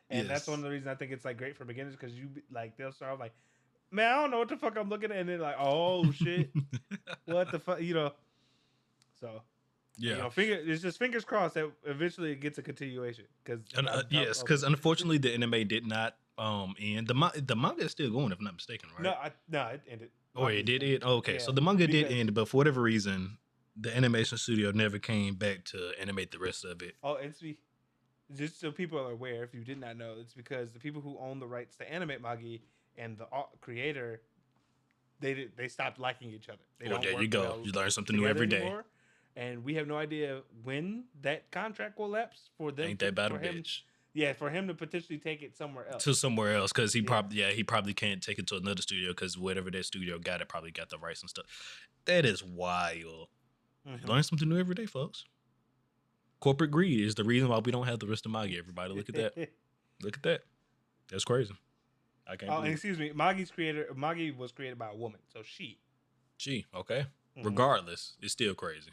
and that's one of the reasons I think it's like great for beginners, because you like they'll start off like, man, I don't know what the fuck I'm looking at, and then like, oh shit, what the fuck, So yeah, it's just fingers crossed that eventually it gets a continuation. Because unfortunately the anime did not end. The manga is still going, if I'm not mistaken, right? No, it ended. Oh, it did it? Okay, yeah, so the manga did end, but for whatever reason, the animation studio never came back to animate the rest of it. Oh, it's just so people are aware, if you did not know, it's because the people who own the rights to animate Magi and the creator, they stopped liking each other. There you go. Well, you learn something new every day. Anymore, and we have no idea when that contract will lapse for them. Ain't that about a bitch? Yeah, for him to potentially take it somewhere else. Because he probably can't take it to another studio, because whatever that studio got, it probably got the rights and stuff. That is wild. You learn something new every day, folks. Corporate greed is the reason why we don't have the rest of Magi. Everybody, look at that. Look at that. That's crazy. I can't. And excuse me, Magi was created by a woman, so she. Okay. Regardless, it's still crazy.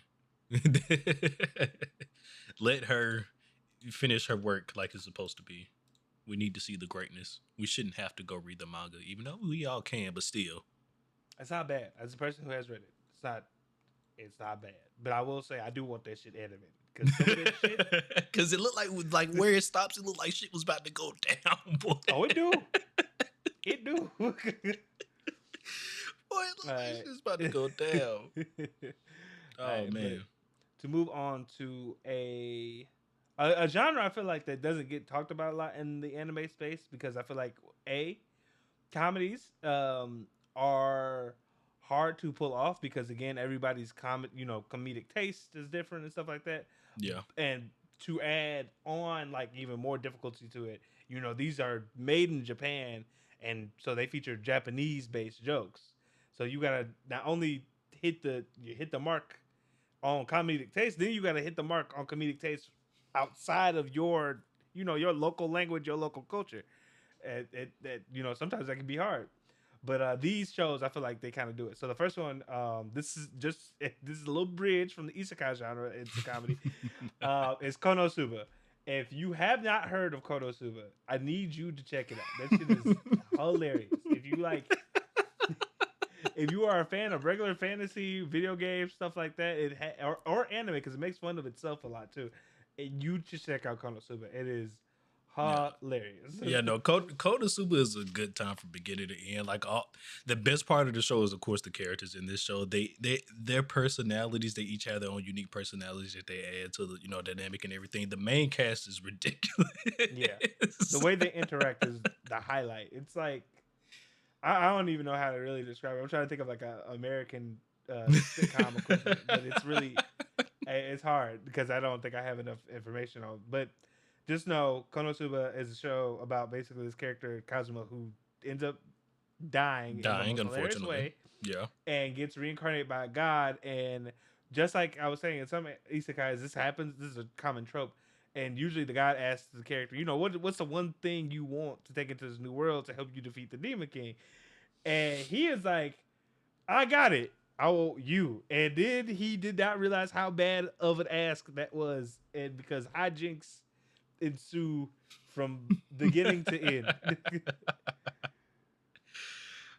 Let her finish her work like it's supposed to be. We need to see the greatness. We shouldn't have to go read the manga, even though we all can, but still. It's not bad. As a person who has read it, it's not bad. But I will say, I do want that shit animated. Because it looked like where it stops, it looked like shit was about to go down, boy. Oh, it do. It do. Boy, Alright. it's about to go down. Oh Alright, but man. to move on to a genre I feel like that doesn't get talked about a lot in the anime space because I feel like comedies are hard to pull off because again everybody's comedic taste is different and stuff like that. Yeah. And to add on like even more difficulty to it, these are made in Japan and so they feature Japanese based jokes. So you gotta not only hit the mark on comedic taste, then you gotta hit the mark on comedic taste outside of your local language, your local culture. Sometimes that can be hard. But these shows, I feel like they kind of do it. So the first one, this is a little bridge from the isekai genre into comedy. Is Konosuba. If you have not heard of Konosuba, I need you to check it out. That shit is hilarious. If you are a fan of regular fantasy, video games, stuff like that, or anime, because it makes fun of itself a lot too, you should check out Konosuba. It is hilarious. Yeah, no, Konosuba is a good time from beginning to end. Like the best part of the show is, of course, the characters in this show. Their personalities. They each have their own unique personalities that they add to the dynamic and everything. The main cast is ridiculous. Yeah, the way they interact is the highlight. It's like I don't even know how to really describe it. I'm trying to think of like a American sitcom equivalent, but it's hard because I don't think I have enough information on. But just know Konosuba is a show about basically this character Kazuma who ends up dying in the most hilarious unfortunately. way. Yeah, and gets reincarnated by a god. And just like I was saying, in some isekais, this happens. This is a common trope. And usually the god asks the character, what's the one thing you want to take into this new world to help you defeat the Demon King? And he is like, I got it. I will you. And then he did not realize how bad of an ask that was. And because hijinks ensue from beginning to end.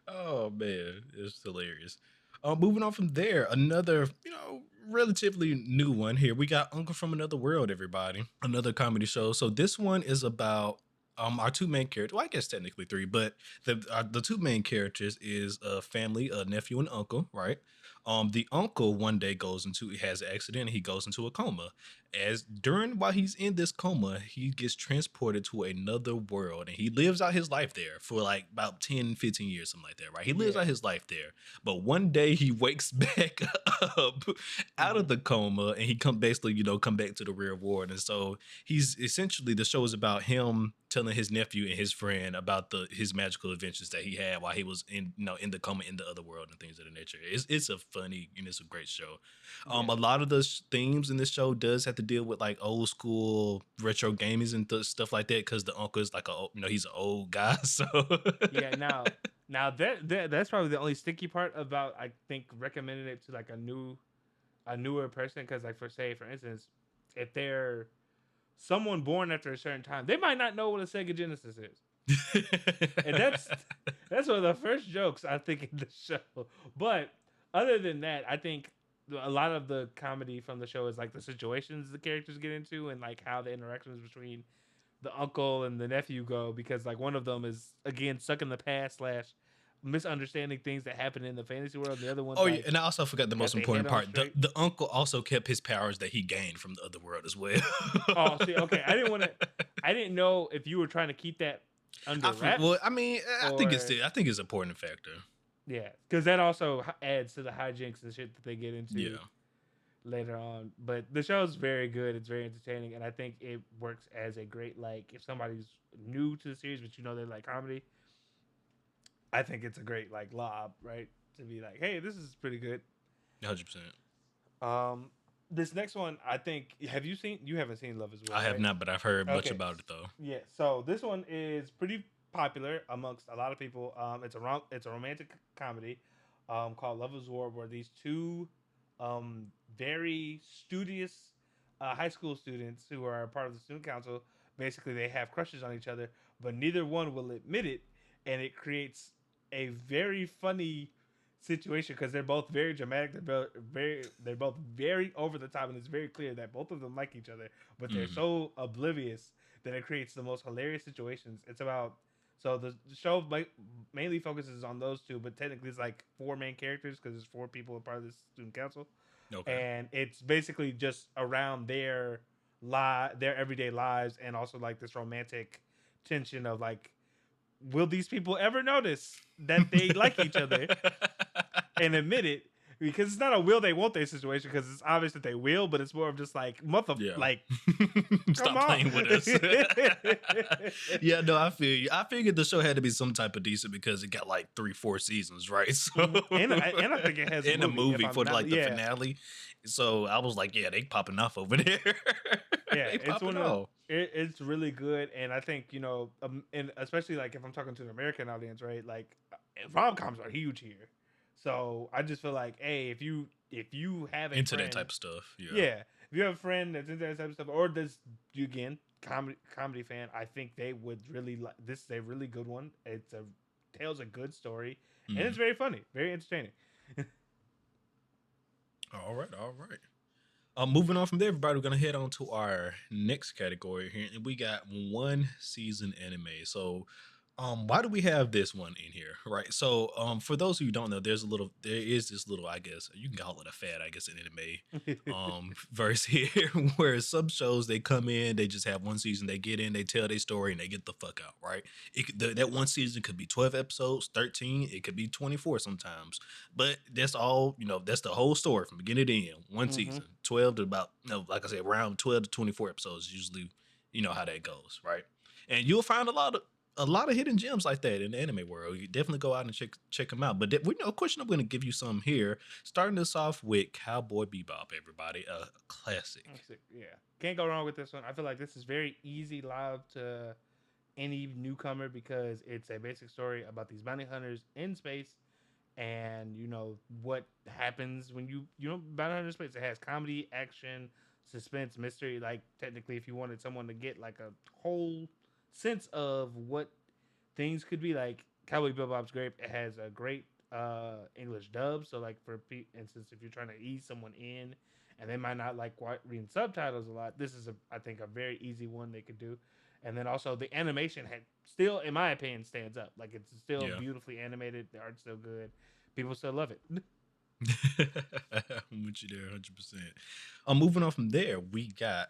Oh man, it's hilarious. Moving on from there, another relatively new one here. We got Uncle from Another World, everybody. Another comedy show. So this one is about our two main characters. Well, I guess technically three, but the two main characters is a family, a nephew and uncle, right? The uncle one day has an accident and he goes into a coma. While he's in this coma, he gets transported to another world and he lives out his life there for like about 10, 15 years, something like that, right? He lives out his life there. But one day he wakes back up out of the coma and he come back to the real world. And so he's essentially, the show is about him telling his nephew and his friend about his magical adventures that he had while he was in the coma in the other world and things of the nature. It's a funny and it's a great show. A lot of the themes in this show does have to deal with like old school retro gaming and stuff like that because the uncle is like he's an old guy. So yeah, now that's probably the only sticky part about I think recommending it to like a newer person because like for instance, if they're someone born after a certain time, they might not know what a Sega Genesis is. And that's one of the first jokes I think in the show. But other than that, I think a lot of the comedy from the show is like the situations the characters get into and like how the interactions between the uncle and the nephew go because like one of them is again stuck in the past / misunderstanding things that happen in the fantasy world. The other one, yeah, and I also forgot the most important part. The uncle also kept his powers that he gained from the other world as well. Oh, see, okay. I didn't know if you were trying to keep that under wraps. Well, I mean, I think it's an important factor. Yeah, because that also adds to the hijinks and shit that they get into later on. But the show's very good. It's very entertaining, and I think it works as a great like if somebody's new to the series, but they like comedy. I think it's a great like lob, right? To be like, hey, this is pretty good. 100%. This next one, I think, you haven't seen Love Is War? I have not, but I've heard much about it though. Yeah, so this one is pretty popular amongst a lot of people. It's a romantic comedy called Love Is War, where these two very studious high school students who are part of the student council, basically they have crushes on each other, but neither one will admit it, and it creates a very funny situation because they're both very dramatic. They're both very over the top, and it's very clear that both of them like each other, but they're so oblivious that it creates the most hilarious situations. It's about So the show mainly focuses on those two, but technically it's like four main characters because there's four people a part of the student council, Okay. and it's basically just around their everyday lives, and also like this romantic tension of like, will these people ever notice that they like each other and admit it? Because it's not a will they won't they situation, because it's obvious that they will, but it's more of just like Yeah. like come Stop on. playing with us. Yeah, no, I feel you. I figured the show had to be some type of decent because it got like 3-4 seasons, right? So and I think it has a movie for like the yeah. finale. So I was like, yeah, they popping off over there. Yeah, They it's popping one of off. it's really good, and I think and especially like if I'm talking to an American audience, right? Like rom coms are huge here, so I just feel like, hey, if you have a Into that friend, type of stuff. Yeah. yeah, if you have a friend that's into that type of stuff, or this you again comedy fan, I think they would really like this. Is a really good one. Tells a good story, and it's Mhm. very funny, very entertaining. All right, all right. Moving on from there, everybody, we're gonna head on to our next category here, and we got one season anime. So, why do we have this one in here, right? So, for those who don't know, there is this little, I guess you can call it a fad, I guess, in anime, verse here, where some shows they come in, they just have one season, they get in, they tell their story, and they get the fuck out, right? That one season could be 12 episodes, 13, it could be 24 sometimes. But that's all, that's the whole story from beginning to end. One hmm season, 12 to about, like I said, around 12 to 24 episodes, usually, how that goes, right? And you'll find a lot of hidden gems like that in the anime world. You definitely go out and check them out. But of course, I'm going to give you some here. Starting this off with Cowboy Bebop, everybody, a classic. Yeah, can't go wrong with this one. I feel like this is very easy live to any newcomer because it's a basic story about these bounty hunters in space, and what happens when bounty hunter in space. It has comedy, action, suspense, mystery. Like technically, if you wanted someone to get like a whole sense of what things could be like, Cowboy Bebop's great. It has a great English dub. So like for instance, if you're trying to ease someone in and they might not like reading subtitles a lot, this is I think a very easy one they could do. And then also the animation had still, in my opinion, stands up. Like it's still Yeah. beautifully animated. The art's still good. People still love it. I'm with you there, 100%. Moving on from there, we got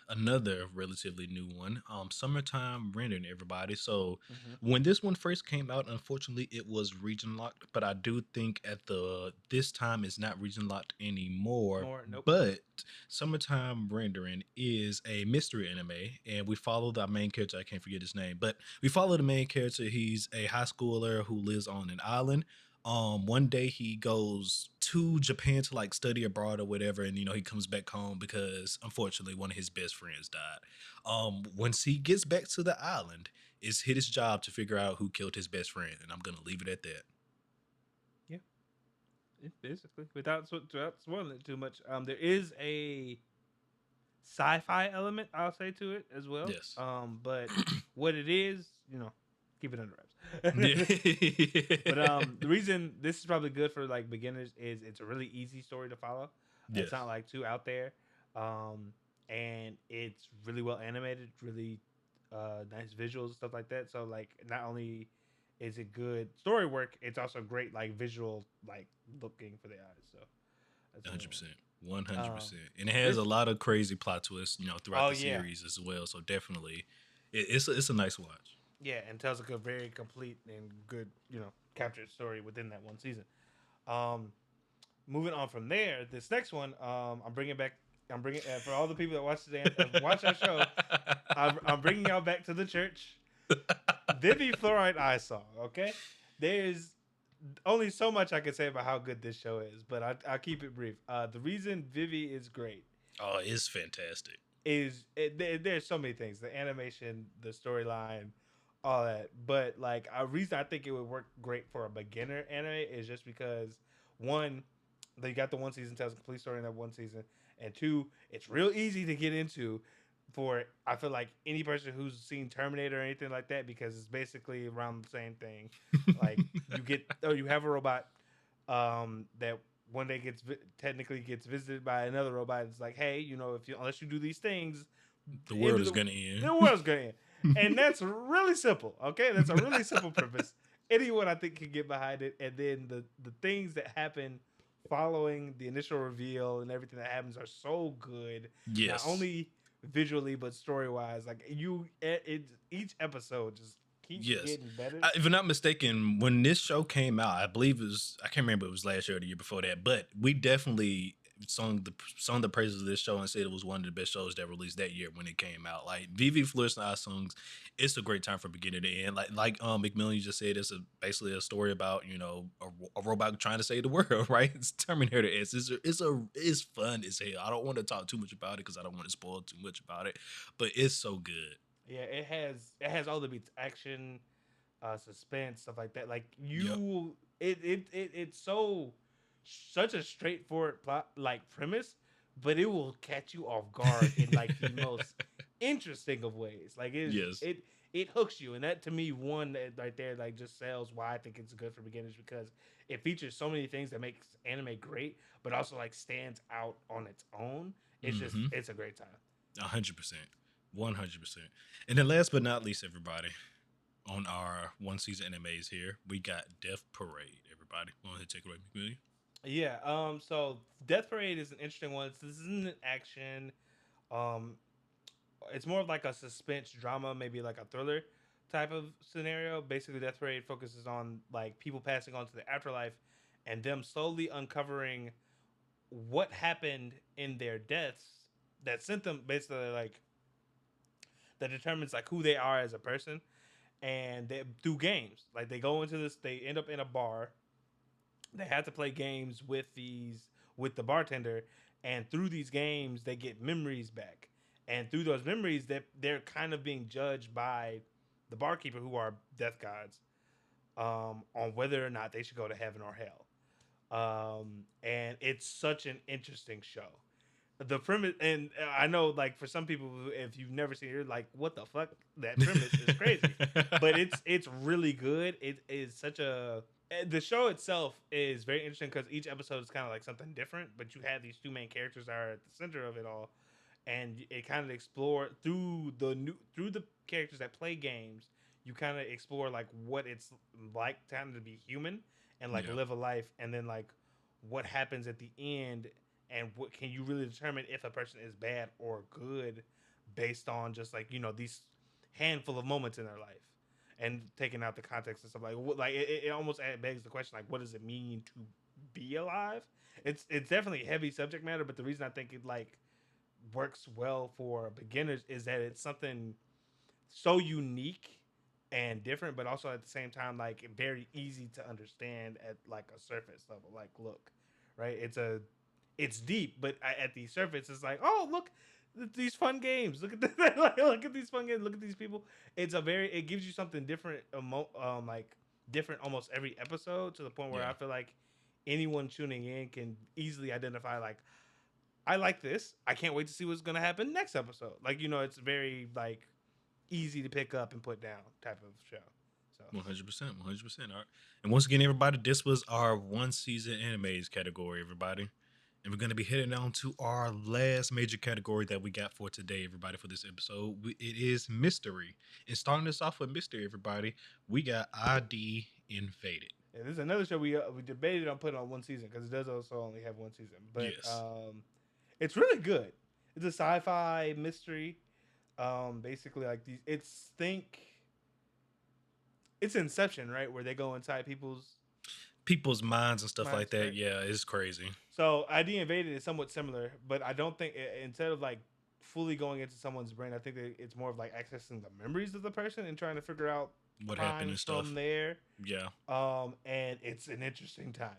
another relatively new one. Summertime Rendering, everybody. So Mm-hmm. when this one first came out, unfortunately, it was region locked. But I do think at this time it's not region locked anymore. Nope. But Summertime Rendering is a mystery anime, and we follow the main character. I can't forget his name, but we follow the main character. He's a high schooler who lives on an island. One day he goes to Japan to like study abroad or whatever, and he comes back home because unfortunately one of his best friends died. Once he gets back to the island, it's his job to figure out who killed his best friend, and I'm gonna leave it at that. Yeah, basically without spoiling it too much. There is a sci-fi element, I'll say, to it as well. Yes. But what it is, keep it under wraps. But Yeah. the reason this is probably good for like beginners is it's a really easy story to follow. Yes. It's not like too out there, and it's really well animated, really nice visuals and stuff like that. So like, not only is it good story work, it's also great like visual like looking for the eyes. So that's 100%. 100%. Um, And it has this- a lot of crazy plot twists, throughout Oh, the yeah. series as well. So definitely, it's a nice watch. Yeah, and tells a very complete and good, captured story within that one season. Moving on from there, this next one, I'm bringing for all the people that watch our show. I'm bringing y'all back to the church. Vivi Fluoride Eye Song. Okay, there's only so much I can say about how good this show is, but I'll keep it brief. The reason Vivi is great Oh, it's fantastic. there's so many things: the animation, the storyline, all that. But like a reason I think it would work great for a beginner anime is just because one, they got the one season, tells a complete story in that one season, and two, it's real easy to get into for I feel like any person who's seen Terminator or anything like that, because it's basically around the same thing. Like you have a robot that one day technically gets visited by another robot. It's like, hey, unless you do these things, The world is gonna end. the world's gonna end. And that's really simple. Okay, that's a really simple premise. Anyone I think can get behind it, and then the things that happen following the initial reveal and everything that happens are so good. Not Yes. only visually but story wise. Like each episode just keeps Yes. getting better. If I'm not mistaken, when this show came out, I believe it was, I can't remember if it was last year or the year before that, but we definitely sung the praises of this show and said it was one of the best shows that released that year when it came out. Like Vivi Flores and I songs, it's a great time from beginning to end. Like McMillan just said, it's basically a story about, you know, a robot trying to save the world, right? It's Terminator. It's fun as hell. I don't want to talk too much about it because I don't want to spoil too much about it, but it's so good. Yeah, it has all the beats, action, suspense, stuff like that. Like Yep. it's such a straightforward plot, like premise, but it will catch you off guard in like the most interesting of ways. Like Yes. it hooks you, and that to me one that right there like just sells why I think it's good for beginners because it features so many things that makes anime great, but also like stands out on its own. Mm-hmm. It's a great time. 100%. 100%. And then last but not least, everybody, on our one season animes here, we got Death Parade. Everybody, go ahead, take it away, McMillian. Yeah. So Death Parade is an interesting one. This isn't an action. Um. It's more of like a suspense drama, maybe like a thriller type of scenario. Basically, Death Parade focuses on like people passing on to the afterlife, and them slowly uncovering what happened in their deaths that sent them basically like that determines like who they are as a person, and they through games. Like they go into this, they end up in a bar, they have to play games with the bartender, and through these games they get memories back, and through those memories that they're kind of being judged by the barkeeper who are death gods, on whether or not they should go to heaven or hell. And it's such an interesting show. The premise, and I know like for some people, if you've never seen it, you're like, what the fuck, that premise is crazy, but it's really good. It is such a the show itself is very interesting because each episode is kind of like something different, but you have these two main characters that are at the center of it all, and it kind of explore through the characters that play games. You kind of explore like what it's like time to be human and like Yeah. live a life, and then like what happens at the end, and what can you really determine if a person is bad or good based on just like these handful of moments in their life, and taking out the context and stuff like it almost begs the question like what does it mean to be alive. It's definitely heavy subject matter, but the reason I think it like works well for beginners is that it's something so unique and different, but also at the same time like very easy to understand at like a surface level. Like, look, right? It's deep, but at the surface, it's like, oh, look, these fun games. Look at look at these fun games. Look at these people. It gives you something different, like different almost every episode to the point where Yeah. I feel like anyone tuning in can easily identify like I like this. I can't wait to see what's gonna happen next episode. Like it's very like easy to pick up and put down type of show. So 100%. 100%. All right. And once again, everybody, this was our one season animes category, everybody. And we're going to be heading on to our last major category that we got for today, everybody, for this episode. It is mystery. And starting us off with mystery, everybody, we got ID Invaded. yeah, this is another show we debated on putting on one season because it does also only have one season, but Yes. it's really good. It's a sci-fi mystery. Basically like these. It's Inception, right? Where they go inside People's minds and stuff minds, like that. right? Yeah, it's crazy. So ID Invaded is somewhat similar, but I don't think instead of like fully going into someone's brain, I think that it's more of like accessing the memories of the person and trying to figure out What happened and crimes stuff. from there. Yeah. And it's an interesting time,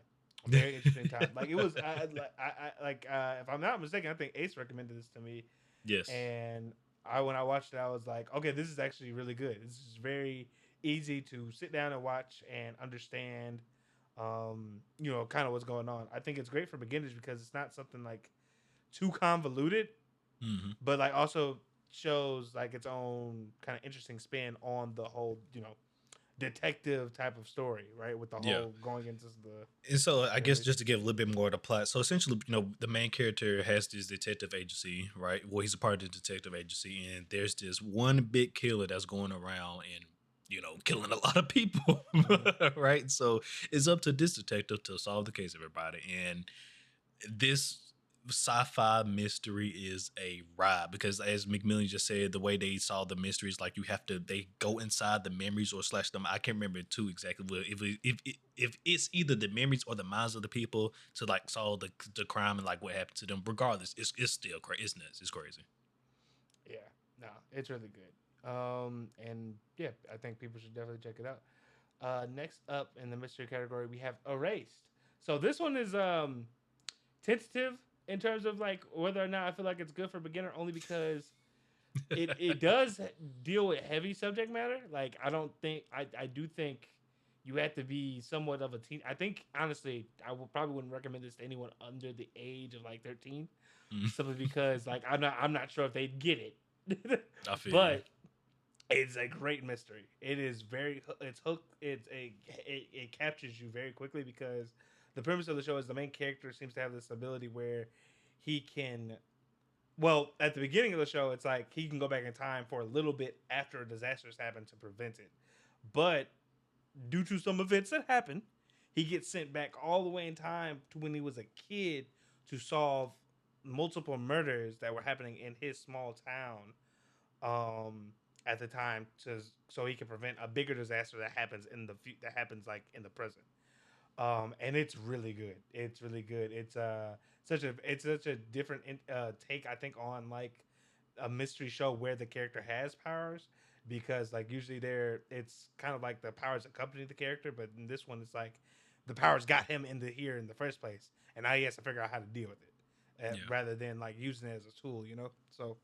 a very interesting time. Like it was, if I'm not mistaken, I think Ace recommended this to me, Yes. and when I watched it, I was like, okay, this is actually really good. This is very easy to sit down and watch and understand. Kind of what's going on. I think it's great for beginners because it's not something like too convoluted, Mm-hmm. but like also shows like its own kind of interesting spin on the whole, detective type of story, right? With the Yeah. whole going into the And so I guess animation. just to give a little bit more of the plot. So essentially, the main character has this detective agency, right? Well, he's a part of the detective agency, and there's this one big killer that's going around and killing a lot of people, right? So it's up to this detective to solve the case, everybody. And this sci-fi mystery is a ride because, as McMillan just said, the way they solve the mysteries, like they go inside the memories or slash them. I can't remember too exactly, but if it's either the memories or the minds of the people to like solve the crime and like what happened to them. Regardless, it's still crazy. It's nuts. It's crazy. Yeah, no, it's really good. And yeah, I think people should definitely check it out. Next up in the mystery category, we have Erased. So this one is tentative in terms of like whether or not I feel like it's good for beginner, only because it does deal with heavy subject matter. Like I do think you have to be somewhat of a teen. I think honestly, probably wouldn't recommend this to anyone under the age of like 13, Mm, simply because like I'm not sure if they'd get it. I feel you. But it's a great mystery. It is it's hooked. It captures you very quickly because the premise of the show is the main character seems to have this ability where he can, well, at the beginning of the show, it's like he can go back in time for a little bit after a disaster's happened to prevent it. But due to some events that happen, he gets sent back all the way in time to when he was a kid to solve multiple murders that were happening in his small town at the time, to so he can prevent a bigger disaster that happens that happens like in the present. And it's really good. It's really good. It's such a different take, I think, on like a mystery show where the character has powers, because like usually it's kind of like the powers accompany the character, but in this one it's like the powers got him into here in the first place, and now he has to figure out how to deal with it, Yeah. rather than like using it as a tool, you know. So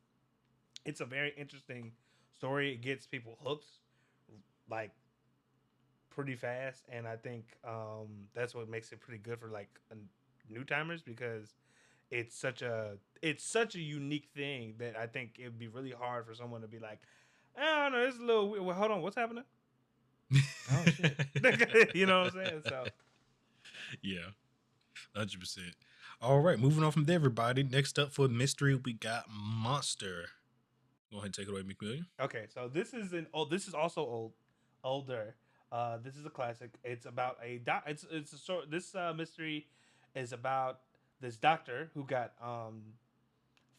it's a very interesting story. It gets people hooked like pretty fast, and I think that's what makes it pretty good for like new timers, because it's such a unique thing that I think it'd be really hard for someone to be like, I don't know, it's a little weird. Well, hold on, what's happening? Oh shit, you know what I'm saying? So Yeah. 100%. All right, moving on from there, everybody. Next up for mystery, we got Monster. Go ahead and take it away, McMillian. okay, so this is also older. This is a classic. It's about it's a sort this mystery is about this doctor who got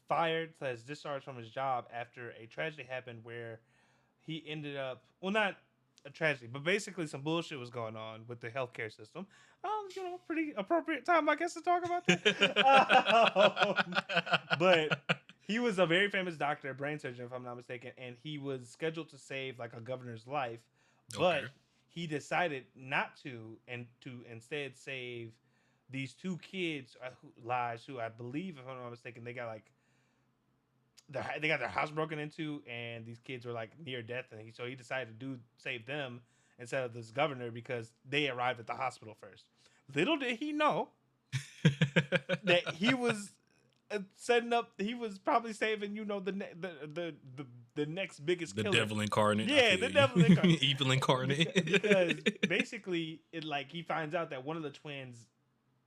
fired, slash discharged from his job after a tragedy happened where he ended up, well, not a tragedy, but basically some bullshit was going on with the healthcare system. Pretty appropriate time, I guess, to talk about that. But he was a very famous doctor, brain surgeon, if I'm not mistaken, and he was scheduled to save like a governor's life, Okay. but he decided not to, and to instead save these two kids' lives, who I believe, if I'm not mistaken, they got like they got their house broken into, and these kids were like near death, and so he decided to save them instead of this governor, because they arrived at the hospital first. Little did he know that he was setting up. He was probably saving, the next biggest The killer. devil incarnate. I Yeah, feel the you. devil incarnate. Evil incarnate. Because basically, it like he finds out that one of the twins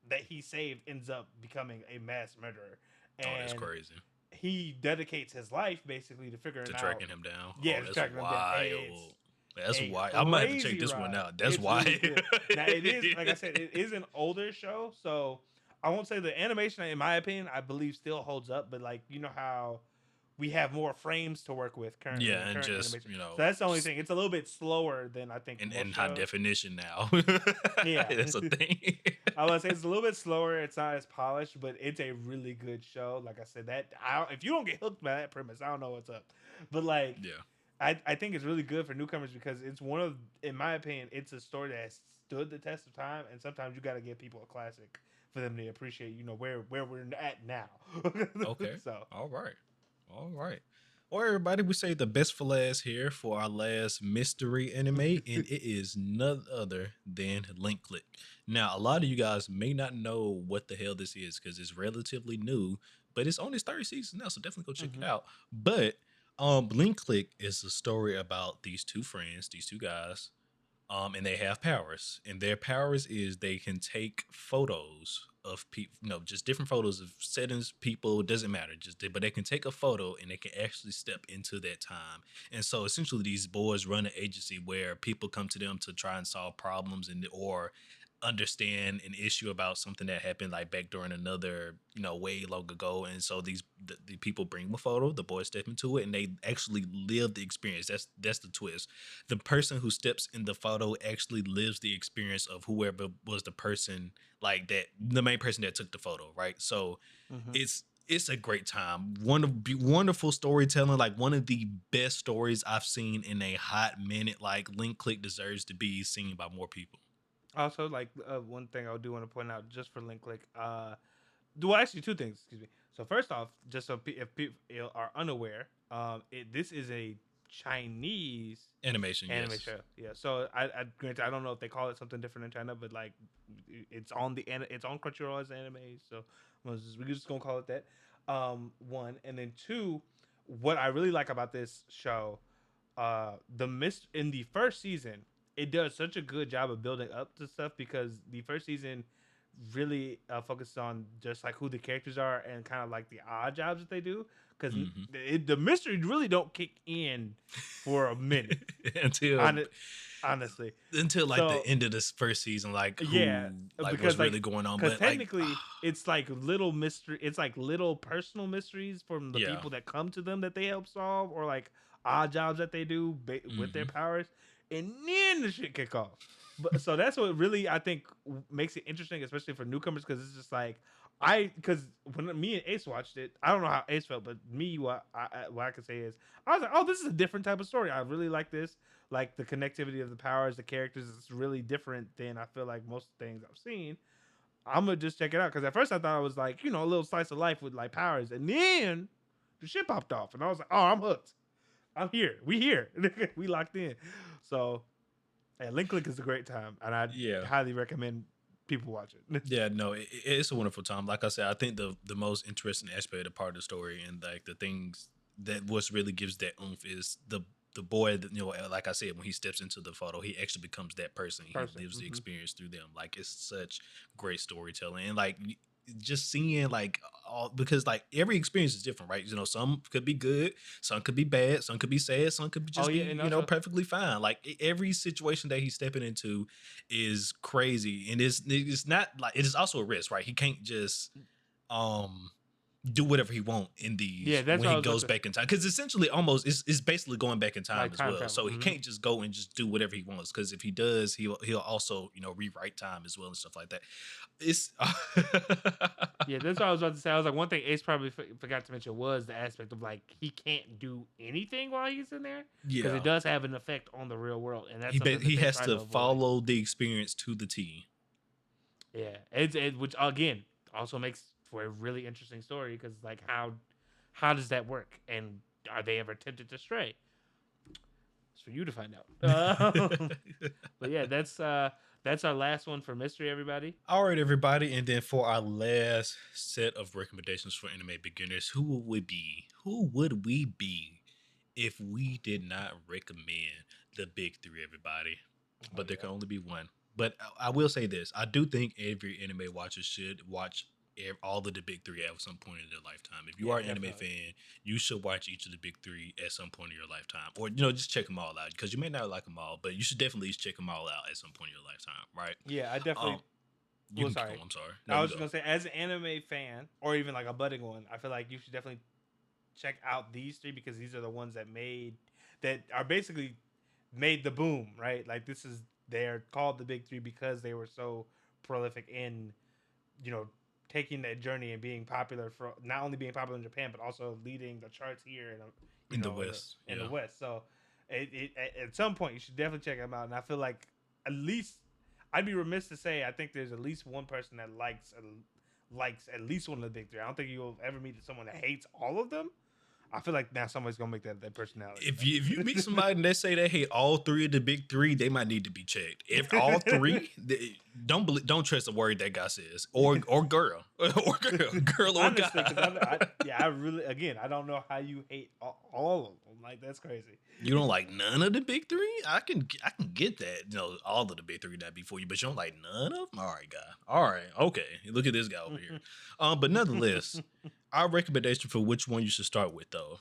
that he saved ends up becoming a mass murderer, Oh, that's and crazy. he dedicates his life basically to figuring To out. tracking him down. Yeah, Oh, to that's tracking him down. And it's wild. That's a wild. I might have to check crazy this one ride. out. That's It's wild. really good. Now it is, like I said, it is an older show, so I won't say the animation, in my opinion, I believe still holds up. But like, you know how we have more frames to work with currently Yeah, in and current just animation, so that's the only thing. It's a little bit slower than I think in most high shows. definition now. Yeah, That's a thing. I would say it's a little bit slower. It's not as polished, but it's a really good show. Like I said, if you don't get hooked by that premise, I don't know what's up. But like, Yeah. I think it's really good for newcomers, because it's one of, in my opinion, it's a story that has stood the test of time. And sometimes you got to give people a classic for them to appreciate, where we're at now. Okay. So All right. All right. Well, everybody, we say the best for last here for our last mystery anime, and it is none other than Link Click. Now, a lot of you guys may not know what the hell this is because it's relatively new, but it's on its third season now, so definitely go check it Mhm. out. But Link Click is a story about these two friends, these two guys. And they have powers, and their powers is they can take photos of people, just different photos of settings, people, doesn't matter, but they can take a photo and they can actually step into that time. And so essentially these boys run an agency where people come to them to try and solve problems and or understand an issue about something that happened like back during another way long ago. And so the people bring a photo, the boys step into it, and they actually live the experience. That's the twist. The person who steps in the photo actually lives the experience of whoever was the person, like that, the main person that took the photo, right? So Mm-hmm. it's a great time. Wonderful storytelling, like one of the best stories I've seen in a hot minute. Like Link Click deserves to be seen by more people. Also, like one thing I do want to point out just for Link Click, well, actually two things. Excuse me. So first off, just so if people are unaware, this is a Chinese Animation, anime yes. show. Yeah. So I granted I don't know if they call it something different in China, but like it's on Crunchyroll as anime. So we're just gonna call it that. One, and then two, what I really like about this show, the mist in the first season, it does such a good job of building up to stuff because the first season really focuses on just like who the characters are and kind of like the odd jobs that they do because Mhm. the mystery really don't kick in for a minute. until Hon- Honestly, until like the so end of this first season, like yeah, who, like what's because really going on. because But like, technically it's like little mystery, it's like little personal mysteries from the yeah. people that come to them that they help solve, or like odd jobs that they do with their Hmm. powers, and then the shit kick off. But so that's what really I think makes it interesting, especially for newcomers, because it's just like because when me and Ace watched it, I don't know how Ace felt, but me, what I can say is I was like, oh, this is a different type of story. I really like this, like the connectivity of the powers, the characters is really different than I feel like most things I've seen. I'm gonna just check it out because at first I thought it was like a little slice of life with like powers, and then the shit popped off, and I was like, oh, I'm hooked. I'm here. We here. We locked in. So, yeah, Link Click is a great time, and I Yeah. highly recommend people watch it. Yeah, no, it's a wonderful time. Like I said, I think the most interesting aspect of the part of the story and like the things that what's really gives that oomph is the boy that, like I said, when he steps into the photo, he actually becomes that person. He Person. lives the Mm-hmm. experience through them. Like it's such great storytelling, and like just seeing like all, because like every experience is different, right? Some could be good, some could be bad, some could be sad, some could Oh just be, yeah, and also perfectly fine. Like every situation that he's stepping into is crazy, and it's not like, it is also a risk, right? He can't just um do whatever he want in yeah, these that's when what I he was about goes to back in time, because essentially almost it's basically going back in time like as time well. travel. So he Mm-hmm. can't just go and just do whatever he wants, because if he does, he'll also rewrite time as well and stuff like that. It's Yeah, that's what I was about to say. I was like, one thing Ace probably forgot to mention was the aspect of like he can't do anything while he's in there because it yeah, does have an effect on the real world, and that's he something that he they has try to to avoid. follow the experience to the T. Yeah, which again also makes for a really interesting story because like how does that work, and are they ever tempted to stray? It's for you to find out. But yeah, that's our last one for mystery, everybody. All right, everybody, and then for our last set of recommendations for anime beginners, who would we be if we did not recommend the big three, everybody? Oh But there yeah, can only be one. But I will say this: I do think every anime watcher should watch all of the big three at some point in their lifetime. If you yeah, are an anime definitely. fan, you should watch each of the big three at some point in your lifetime, or just check them all out, because you may not like them all, but you should definitely check them all out at some point in your lifetime, right? Yeah, I definitely. Um, you Well, can keep going. sorry. I'm sorry. No, I you was just go. gonna say, as an anime fan, or even like a budding one, I feel like you should definitely check out these three because these are the ones that are basically made the boom, right? Like they're called the big three because they were so prolific in you know taking that journey and being popular for not only being popular in Japan but also leading the charts here in In the West, in the yeah. West. So at some point you should definitely check them out. And I feel like at least I'd be remiss to say I think there's at least one person that likes at least one of the big three. I don't think you'll ever meet someone that hates all of them. I feel like now somebody's gonna make that personality. If you meet somebody and they say they hate all three of the big three, they might need to be checked. If all three, don't trust a word that guy says, or girl, or girl or guy. Honestly, because I really again I don't know how you hate all of them. Like, that's crazy. You don't like none of the big three? I can get that. All of the big three that be for you, but you don't like none of them? All right, guy. All right. Okay. Look at this guy over here. But nonetheless, our recommendation for which one you should start with, though.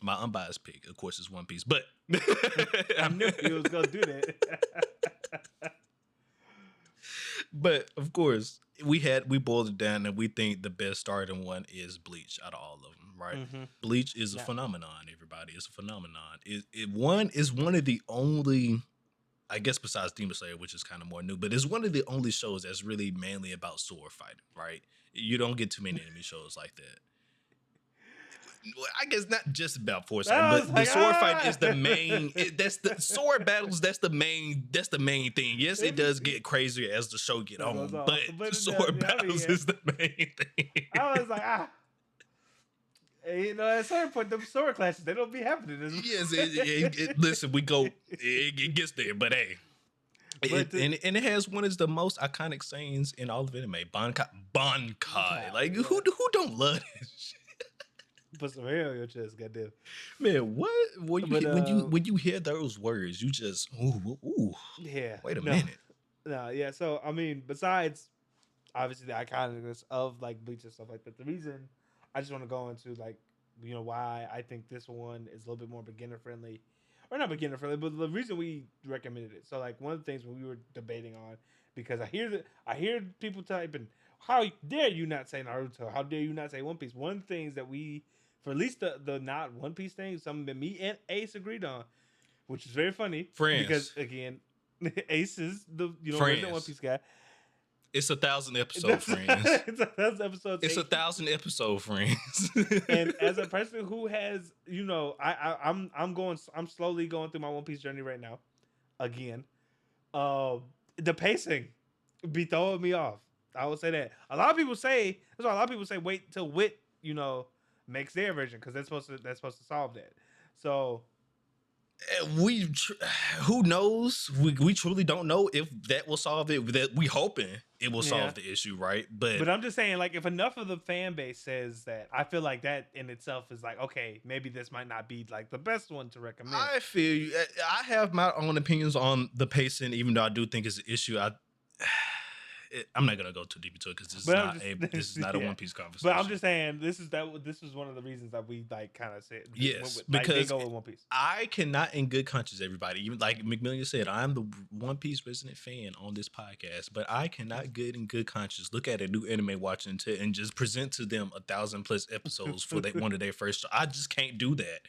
My unbiased pick, of course, is One Piece. But I knew he was gonna do that. But of course, we boiled it down, and we think the best starting one is Bleach out of all of them, right? Mm-hmm. Bleach is a phenomenon. Everybody, it's a phenomenon. One is one of the only, I guess, besides Demon Slayer, which is kind of more new, but it's one of the only shows that's really mainly about sword fighting, right? You don't get too many anime shows like that. I guess not just about force fighting, but the sword fight is the main. That's the sword battles. That's the main thing. Yes, it does get crazier as the show get on, but sword battles is the main thing. I was like, at a certain point, the sword clashes, they don't be happening. Yes, listen, it gets there, but hey. And it has one of the most iconic scenes in all of anime, Bankai. Like, who don't love this shit? Put some hair on your chest, goddamn. Man, what? When you hear those words, you just ooh. Yeah. Wait a minute. No, yeah. So I mean, besides obviously the iconicness of like Bleach and stuff like that, the reason I just want to go into like why I think this one is a little bit more beginner friendly, or not beginner friendly, but the reason we recommended it. So like one of the things when we were debating on, because I hear people typing, how dare you not say Naruto? How dare you not say One Piece? One of the things that we, for at least the not One Piece thing, something that me and Ace agreed on, which is very funny. Friends. Because again, Ace is the original One Piece guy. It's 1,000 episode friends. It's 1,000 episodes. It's 1,000 episode friends. And as a person who has, I'm slowly going through my One Piece journey right now. Again, the pacing be throwing me off. I would say that. That's why a lot of people say wait till Wit, makes their version, because that's supposed to solve that. So who knows? We truly don't know if that will solve it. That we hoping it will solve the issue, right? But I'm just saying, like, if enough of the fan base says that, I feel like that in itself is like, okay, maybe this might not be like the best one to recommend. I feel you. I have my own opinions on the pacing, even though I do think it's an issue. I'm not gonna go too deep into it because this is not a One Piece conversation. But I'm just saying this is one of the reasons that we like kind of said because they go with One Piece. I cannot, in good conscience, everybody, even like McMillian said, I'm the One Piece resident fan on this podcast, but I cannot, in good conscience, look at a new anime watching and just present to them 1,000+ episodes for one of their first. I just can't do that.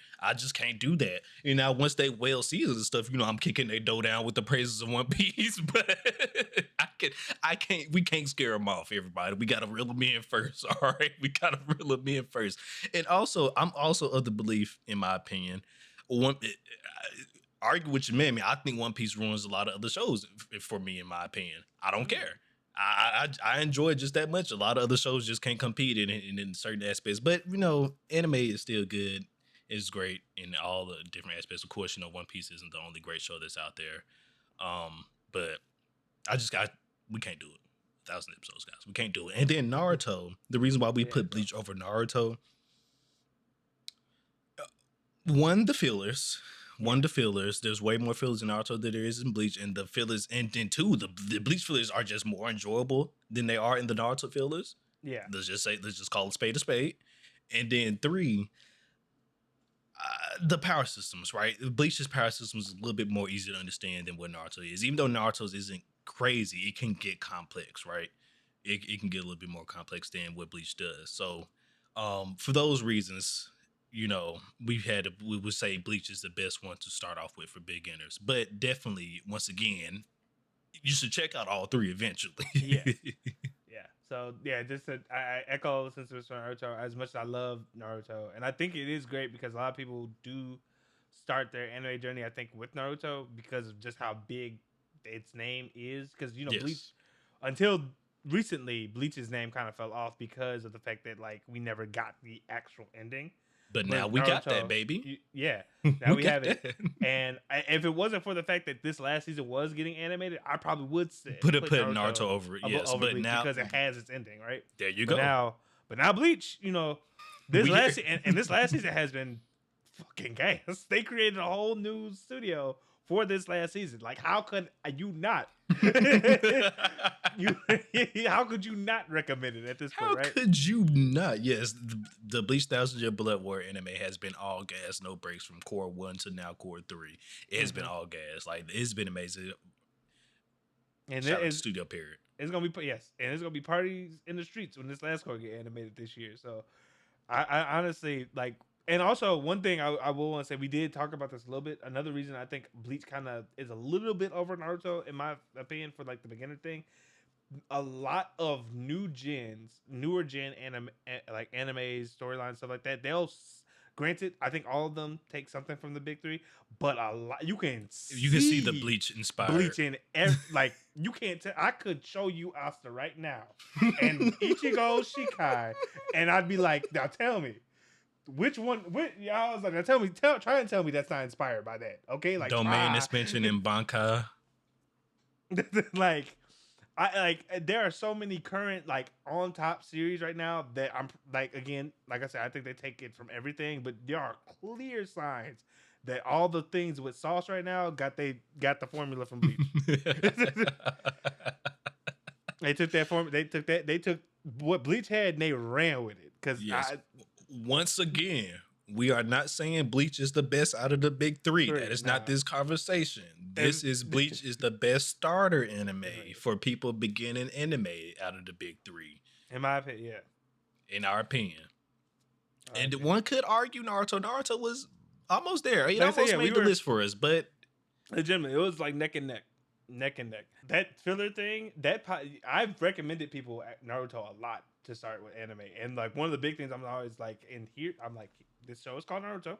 Once they whale season and stuff, I'm kicking their dough down with the praises of One Piece, but we can't scare them off, everybody. We gotta reel them in first. All right, we gotta reel them in first. And also, I'm also of the belief, in my opinion, argue with your man. I think One Piece ruins a lot of other shows for me, in my opinion. I don't care. I enjoy it just that much. A lot of other shows just can't compete in certain aspects. But anime is still good. It's great in all the different aspects. Of course, One Piece isn't the only great show that's out there. But we can't do it. 1,000 episodes, guys. We can't do it. And then Naruto, the reason why we put Bleach over Naruto, the fillers. There's way more fillers in Naruto than there is in Bleach, and the fillers, and then two, the Bleach fillers are just more enjoyable than they are in the Naruto fillers. Yeah. Let's just call a spade. And then 3, the power systems, right? Bleach's power system is a little bit more easy to understand than what Naruto is. Even though Naruto's isn't crazy, it can get complex, right? It can get a little bit more complex than what Bleach does. So for those reasons, we would say Bleach is the best one to start off with for beginners. But definitely, once again, you should check out all 3 eventually. Yeah. So I echo, since it was from Naruto, as much as I love Naruto, and I think it is great because a lot of people do start their anime journey, I think, with Naruto because of just how big its name is. Because Bleach, until recently, Bleach's name kind of fell off because of the fact that we never got the actual ending. But now we got that, baby. Now we have it. And if it wasn't for the fact that this last season was getting animated, I probably would say put Naruto over it. Yes, over but Bleach, now because it has its ending, right? There you go. But now Bleach, this last season has been fucking gas. They created a whole new studio for this last season. Like, how could you not? How could you not recommend it at this point, How right? could you not? Yes, the Bleach Thousand Year Blood War anime has been all gas, no breaks from core 1 to now core 3. It has been all gas. Like, it's been amazing. And Shout out to Studio Period. It's gonna be and it's gonna be parties in the streets when this last core get animated this year. So I honestly like. And also, one thing I will want to say, we did talk about this a little bit. Another reason I think Bleach kind of is a little bit over Naruto, in my opinion, for like the beginner thing. A lot of newer gen anime, like animes, storylines, stuff like that. Granted, I think all of them take something from the big three, but a lot you can see the Bleach inspired. Bleach in like you can't tell. I could show you Asta right now and Ichigo Shikai, and I'd be like, now tell me. Which one? I was like, try and tell me that's not inspired by that. Okay, like Domain expansion in Bankai. Like, there are so many current like on top series right now that I'm like, again, like I said, I think they take it from everything, but there are clear signs that all the things with Sauce right now got the formula from Bleach. They took that form. They took what Bleach had and they ran with it. Because once again, we are not saying Bleach is the best out of the big three. That is not this conversation. This is Bleach is the best starter anime for people beginning anime out of the big three. In my opinion, yeah. In our opinion. And one could argue Naruto. Naruto was almost there. He almost made the list for us, but legitimately, it was like neck and neck. That filler thing, I've recommended people Naruto a lot to start with anime. And like one of the big things I'm always like in here, I'm like, this show is called Naruto.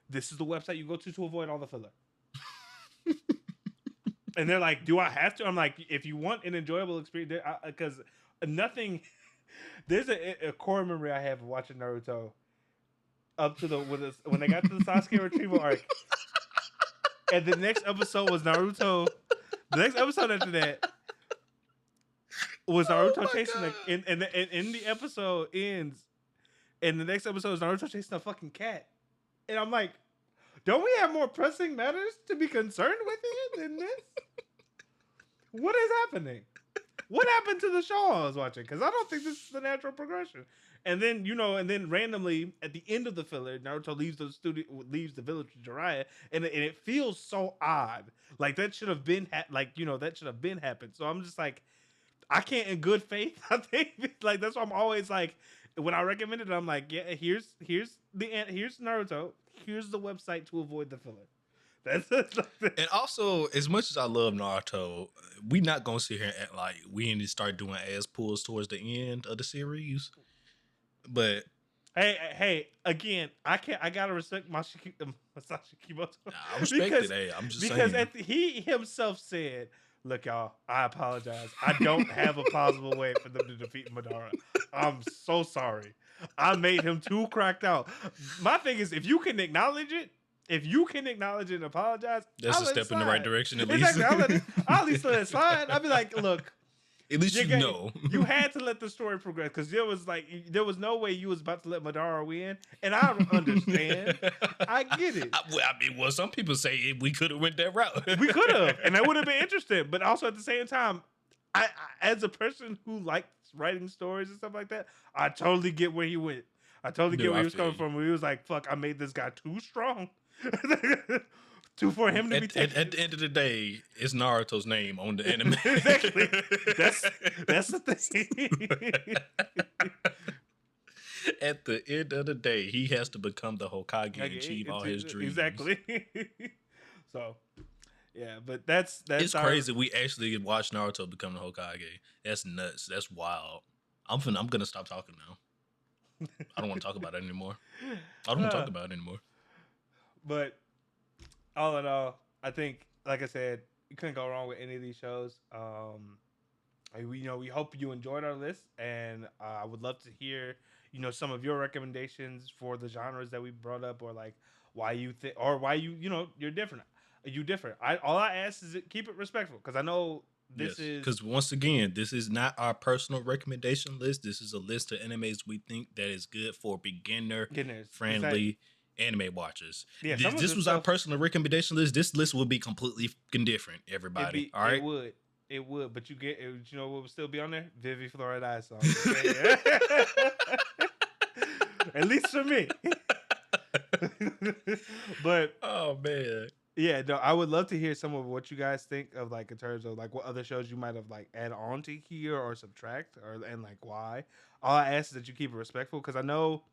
This is the website you go to avoid all the filler. And they're like, do I have to? I'm like, if you want an enjoyable experience, because nothing, there's a core memory I have of watching Naruto up to when they got to the Sasuke retrieval arc. And the next episode was Naruto. The next episode after that was Naruto chasing and the episode ends, and the next episode is Naruto chasing a fucking cat, and I'm like, don't we have more pressing matters to be concerned with here than this? What is happening? What happened to the show I was watching? Because I don't think this is the natural progression. And then, randomly at the end of the filler, Naruto leaves the village with Jiraiya, and it feels so odd. Like that should have been that should have been happened. So I'm just like, I can't in good faith. I think like that's why I'm always like, when I recommend it, I'm like, yeah, here's Naruto. Here's the website to avoid the filler. And also, as much as I love Naruto, we not gonna sit here and act like we need to start doing ass pulls towards the end of the series. But hey, again, I gotta respect Masashi Kimoto. I respect it. I'm just saying because he himself said, "Look, y'all, I apologize. I don't have a plausible way for them to defeat Madara. I'm so sorry. I made him too cracked out." My thing is, if you can acknowledge it and apologize, that's a step in the right direction. At least, exactly. I'll at least let it slide. I'll be like, look. At least you know. You had to let the story progress because there was no way you was about to let Madara win, and I understand. I get it. Some people say we could have went that route. We could have, and that would have been interesting. But also at the same time, I as a person who likes writing stories and stuff like that, I totally get where he went. I totally get where he was coming from. Where he was like, "Fuck, I made this guy too strong." For him to be taken. At the end of the day, it's Naruto's name on the anime. Exactly. That's the thing. At the end of the day, he has to become the Hokage and achieve all his dreams. Exactly. So, yeah, but that's it's crazy. We actually watched Naruto become the Hokage. That's nuts. That's wild. I'm gonna stop talking now. I don't want to talk about it anymore. But all in all, I think, like I said, you couldn't go wrong with any of these shows. We hope you enjoyed our list, and I would love to hear, some of your recommendations for the genres that we brought up, or like why you think, or why you're different. You different. All I ask is keep it respectful, because I know this is because once again, this is not our personal recommendation list. This is a list of animes we think that is good for beginner friendly anime watchers. Yeah, This, some of this this was our stuff personal recommendation list. This list will be completely fucking different, everybody. All right. it would, but you know what would still be on there? Vivi Florida songs. Okay? At least for me. But Oh man. yeah, no, I would love to hear some of what you guys think of like in terms of like what other shows you might have like add on to here or subtract and like why. All I ask is that you keep it respectful because I know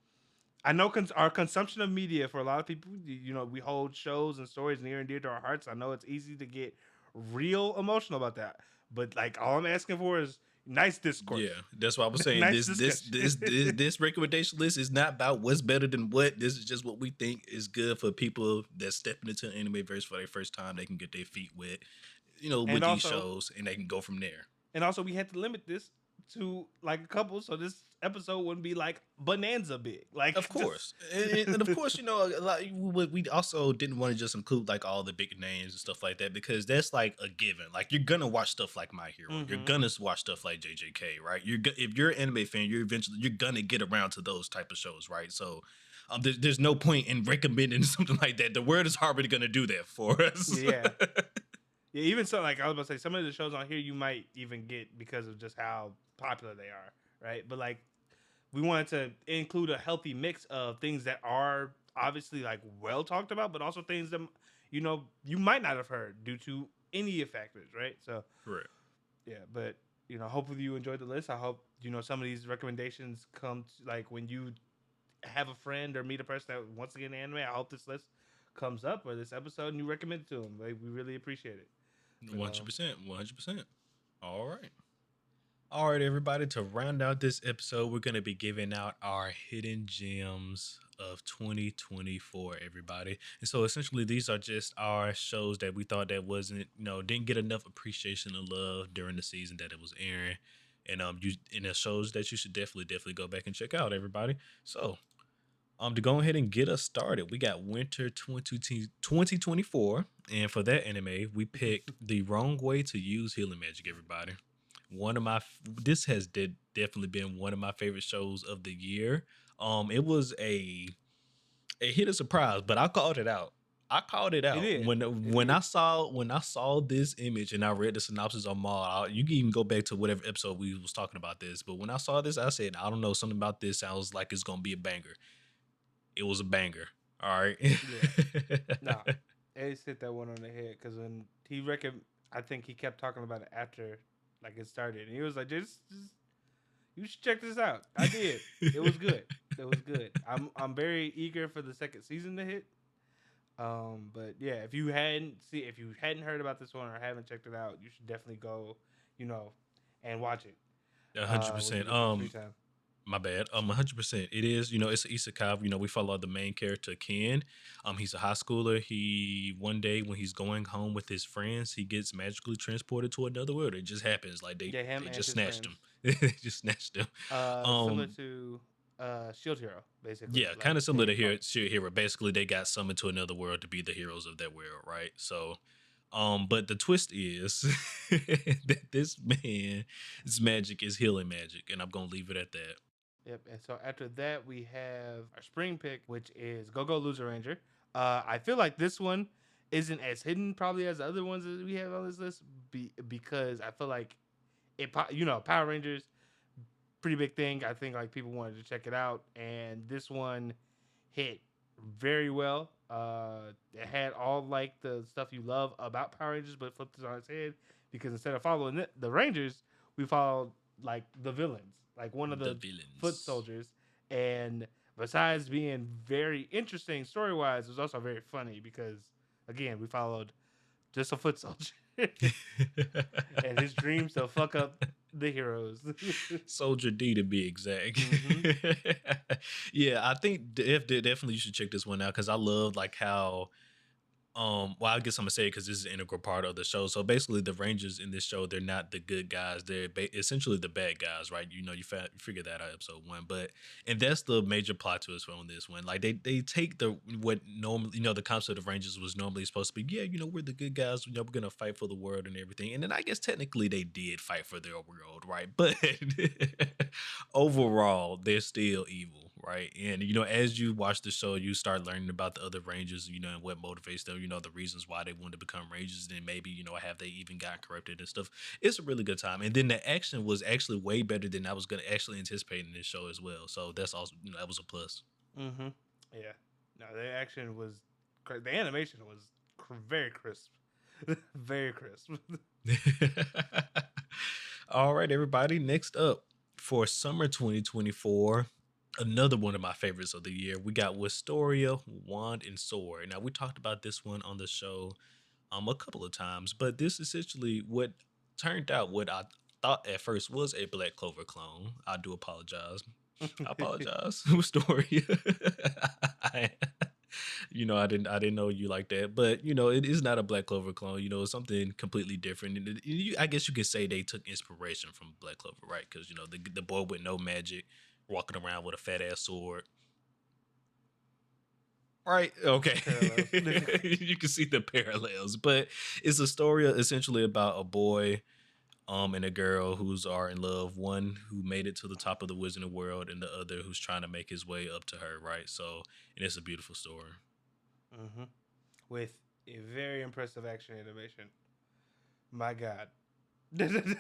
our consumption of media for a lot of people, you know, we hold shows and stories near and dear to our hearts. I know it's easy to get real emotional about that, but like all I'm asking for is nice discourse. Yeah, that's why I was saying Nice this recommendation list is not about what's better than what. This is just what we think is good for people that's stepping into an anime verse for their first time. They can get their feet wet, with And these also, shows, and they can go from there. and also, we had to limit this to like a couple, so this episode wouldn't be like bonanza big. Like, Of course, and of course, a lot, we also didn't want to just include like all the big names and stuff like that because that's like a given. Like you're gonna watch stuff like My Hero, you're gonna watch stuff like JJK, right? If you're an anime fan, you're gonna get around to those type of shows, right? So. There's no point in recommending something like that. The word is already going to do that for us. Yeah. Yeah, even so, like I was about to say, some of the shows on here you might even get because of just how popular they are, right? But like, we wanted to include a healthy mix of things that are obviously like well talked about, but also things that you might not have heard due to any factors, right? So, Correct. yeah, but hopefully you enjoyed the list. I hope some of these recommendations come like when you have a friend or meet a person that wants to get an anime. I hope this list comes up or this episode and you recommend it to them. Like, we really appreciate it. 100%. 100%. All right, everybody. To round out this episode, we're going to be giving out our hidden gems of 2024, everybody. And so essentially these are just our shows that we thought that didn't get enough appreciation and love during the season that it was airing. And it shows that you should definitely go back and check out, everybody. So to go ahead and get us started, we got Winter 2024, and for that anime, we picked The Wrong Way to Use Healing Magic, everybody. This has definitely been one of my favorite shows of the year. It was a hidden surprise, but I called it out. When I saw this image and I read the synopsis on Maul. You can even go back to whatever episode we was talking about this. But when I saw this, I said, I don't know, something about this sounds like it's gonna be a banger. It was a banger. All right. Yeah. No, Ace hit that one on the head because when I think he kept talking about it after like it started, and he was like, "Just you should check this out." I did. It was good. It was good. I'm very eager for the second season to hit. But yeah, if you hadn't heard about this one or haven't checked it out, you should definitely go, and watch it. 100%. My bad. 100%. It is, it's an isekai. We follow the main character, Ken. He's a high schooler. One day when he's going home with his friends, he gets magically transported to another world. It just happens. Like they just snatched him. They just snatched him. Similar to Shield Hero, basically. Yeah, kind of similar to Shield Hero. Basically, they got summoned to another world to be the heroes of that world, right? So, but the twist is that this man's magic is healing magic, and I'm gonna leave it at that. Yep. And so after that, we have our spring pick, which is Go Go Loser Ranger. I feel like this one isn't as hidden probably as the other ones that we have on this list because I feel like Power Rangers, pretty big thing. I think like people wanted to check it out, and this one hit very well. It had all like the stuff you love about Power Rangers, but flipped it on its head because instead of following the Rangers, we followed like the villains. Like one of the foot soldiers, and besides being very interesting story wise, it was also very funny because again we followed just a foot soldier and his dreams to fuck up the heroes. Soldier D to be exact. Yeah, I think definitely you should check this one out because I love like how. Well, I guess I'm gonna say it because this is an integral part of the show. So basically, the Rangers in this show, they're not the good guys; they're essentially the bad guys, right? You figure that out episode 1, and that's the major plot twist on this one. Like they take what normally the concept of Rangers was normally supposed to be. Yeah, we're the good guys. We're gonna fight for the world and everything. And then I guess technically they did fight for their world, right? But overall, they're still evil, right? And as you watch the show, you start learning about the other Rangers, and what motivates them, the reasons why they want to become Rangers, and maybe have they even got corrupted and stuff. It's a really good time, and then the action was actually way better than I was gonna actually anticipate in this show as well. So that's also that was a plus. Mm-hmm. Yeah. No, the action was, the animation was very crisp, very crisp. All right, everybody. Next up for summer 2024, another one of my favorites of the year. We got Wisteria, Wand and Sword. Now we talked about this one on the show a couple of times, but this essentially what turned out what I thought at first was a Black Clover clone. I do apologize. I apologize, Wisteria. I, I didn't know you like that, but it is not a Black Clover clone. It's something completely different. And I guess you could say they took inspiration from Black Clover, right? Because the boy with no magic, walking around with a fat ass sword. Right. Okay. You can see the parallels, but it's a story essentially about a boy and a girl who's are in love, one who made it to the top of the wizarding world and the other who's trying to make his way up to her, right? So, and it's a beautiful story. Mm-hmm. With a very impressive action animation. My God. if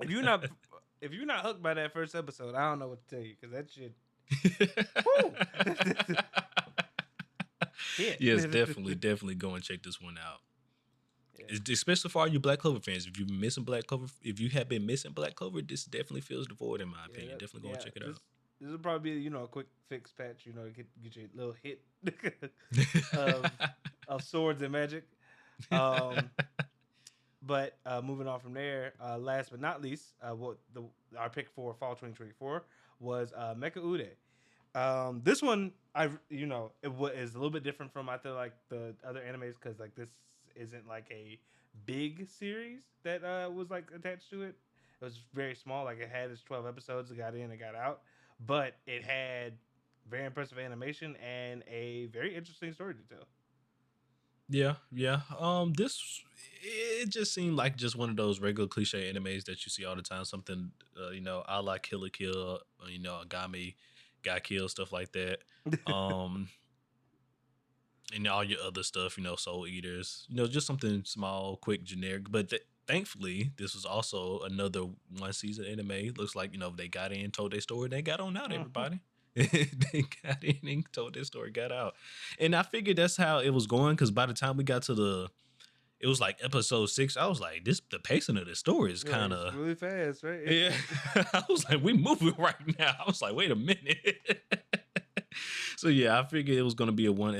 you're not hooked by that first episode, I don't know what to tell you, because that shit. Yes, definitely go and check this one out. Yeah. Especially for all you Black Clover fans. If you've been missing Black Clover, this definitely fills the void in my opinion. Definitely go and check it out. This will probably be a quick fix patch. Get your little hit of swords and magic. But moving on from there, last but not least, our pick for fall 2024 was Mecha Ude. This one, is a little bit different from I feel like the other animes, because like this isn't like a big series that was like attached to it. It was very small. Like it had its 12 episodes. It got in, it got out, but it had very impressive animation and a very interesting story to tell. Yeah. This it just seemed like just one of those regular cliche animes that you see all the time. Something a la Kill la Kill, Agami got killed, stuff like that. And all your other stuff, Soul Eaters, just something small, quick, generic. But thankfully, this was also another one season anime. Looks like they got in, told their story, they got on out. Everybody. They got in and told their story, got out. And I figured that's how it was going, because by the time we got to it was like episode 6, I was like, the pacing of the story is kind of really fast, right? Yeah. I was like, we moving right now. I was like, wait a minute. So yeah, I figured it was going to be a one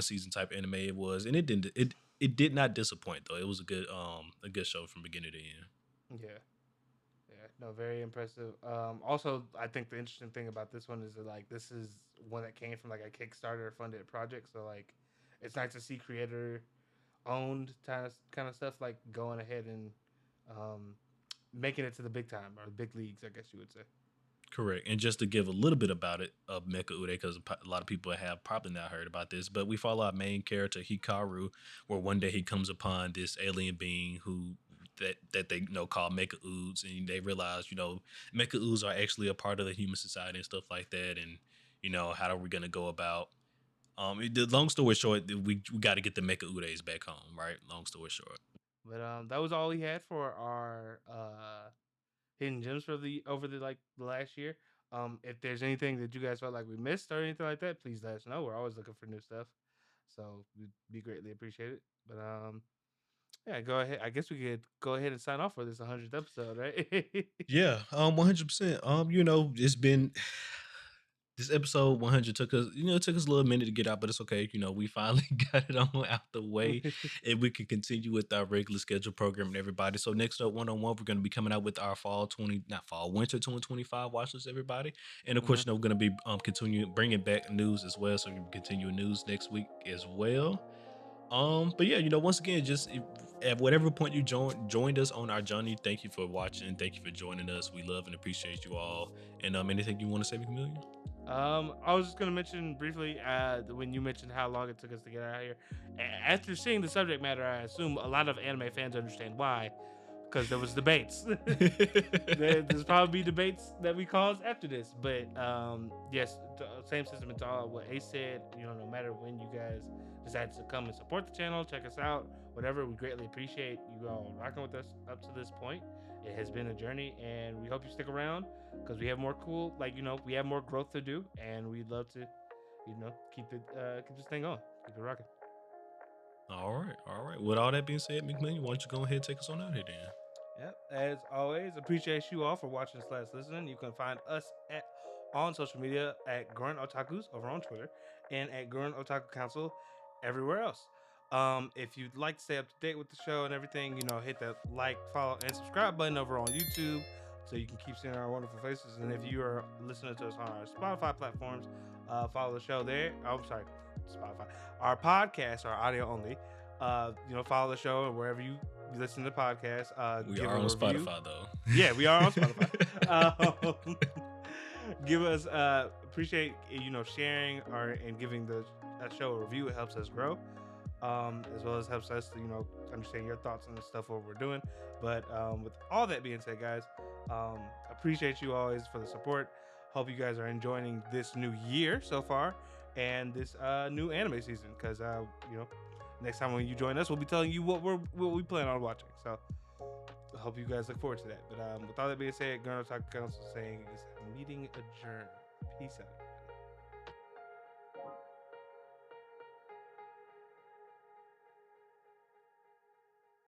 season type anime. It was, and it did not disappoint though. It was a good show from beginning to end. Yeah. No, very impressive. Also, I think the interesting thing about this one is that like this is one that came from like a Kickstarter funded project. So like, it's nice to see creator owned kind of stuff like going ahead and making it to the big time or big leagues, I guess you would say. Correct. And just to give a little bit about it of Mecha Ude, because a lot of people have probably not heard about this, but we follow our main character Hikaru, where one day he comes upon this alien being who that they call Mecha Oods, and they realize Mecha Oods are actually a part of the human society and stuff like that, and how are we gonna go about the long story short, we got to get the Mecha Udes back home, right? Long story short. But that was all we had for our hidden gems for over the last year. If there's anything that you guys felt like we missed or anything like that, please let us know. We're always looking for new stuff, so we'd be greatly appreciated. But yeah, go ahead. I guess we could go ahead and sign off for this 100th episode, right? Yeah, 100%. It's been this episode 100 took us, it took us a little minute to get out, but it's okay. We finally got it on out the way, and we can continue with our regular schedule programming everybody. So next up, one-on-one, we're going to be coming out with our winter 2025 watch list, everybody. And of course, we're going to be continuing bringing back news as well. So we can continue news next week as well. But yeah, once again, just at whatever point you joined us on our journey, thank you for watching. Thank you for joining us. We love and appreciate you all. And anything you want to say, Chameleon? I was just gonna mention briefly when you mentioned how long it took us to get out of here. After seeing the subject matter, I assume a lot of anime fans understand why. because there was debates. There's probably debates that we cause after this, but yes, same sentiment to all what Ace said. No matter when you guys decide to come and support the channel, check us out, whatever, we greatly appreciate you all rocking with us up to this point. It has been a journey, and we hope you stick around because we have more cool, we have more growth to do, and we'd love to, keep this thing on, keep it rocking. All right. With all that being said, McMillan, why don't you go ahead and take us on out here then? Yep. As always, appreciate you all for watching / listening. You can find us on social media at Gurren Otakus over on Twitter and at Gurren Otaku Council everywhere else. If you'd like to stay up to date with the show and everything, hit that like, follow, and subscribe button over on YouTube so you can keep seeing our wonderful faces. And if you are listening to us on our Spotify platforms, follow the show there. Oh, I'm sorry, Spotify. Our podcasts are audio only. Follow the show and wherever you listen to the podcast. We are on Spotify though. Yeah, we are on Spotify. Give us appreciate sharing and giving the show a review. It helps us grow, as well as helps us to understand your thoughts on the stuff what we're doing. But with all that being said, guys, appreciate you always for the support. Hope you guys are enjoying this new year so far and this new anime season, because next time when you join us, we'll be telling you what we plan on watching. So I hope you guys look forward to that. But with all that being said, Gurren Otaku Council saying is meeting adjourned. Peace out.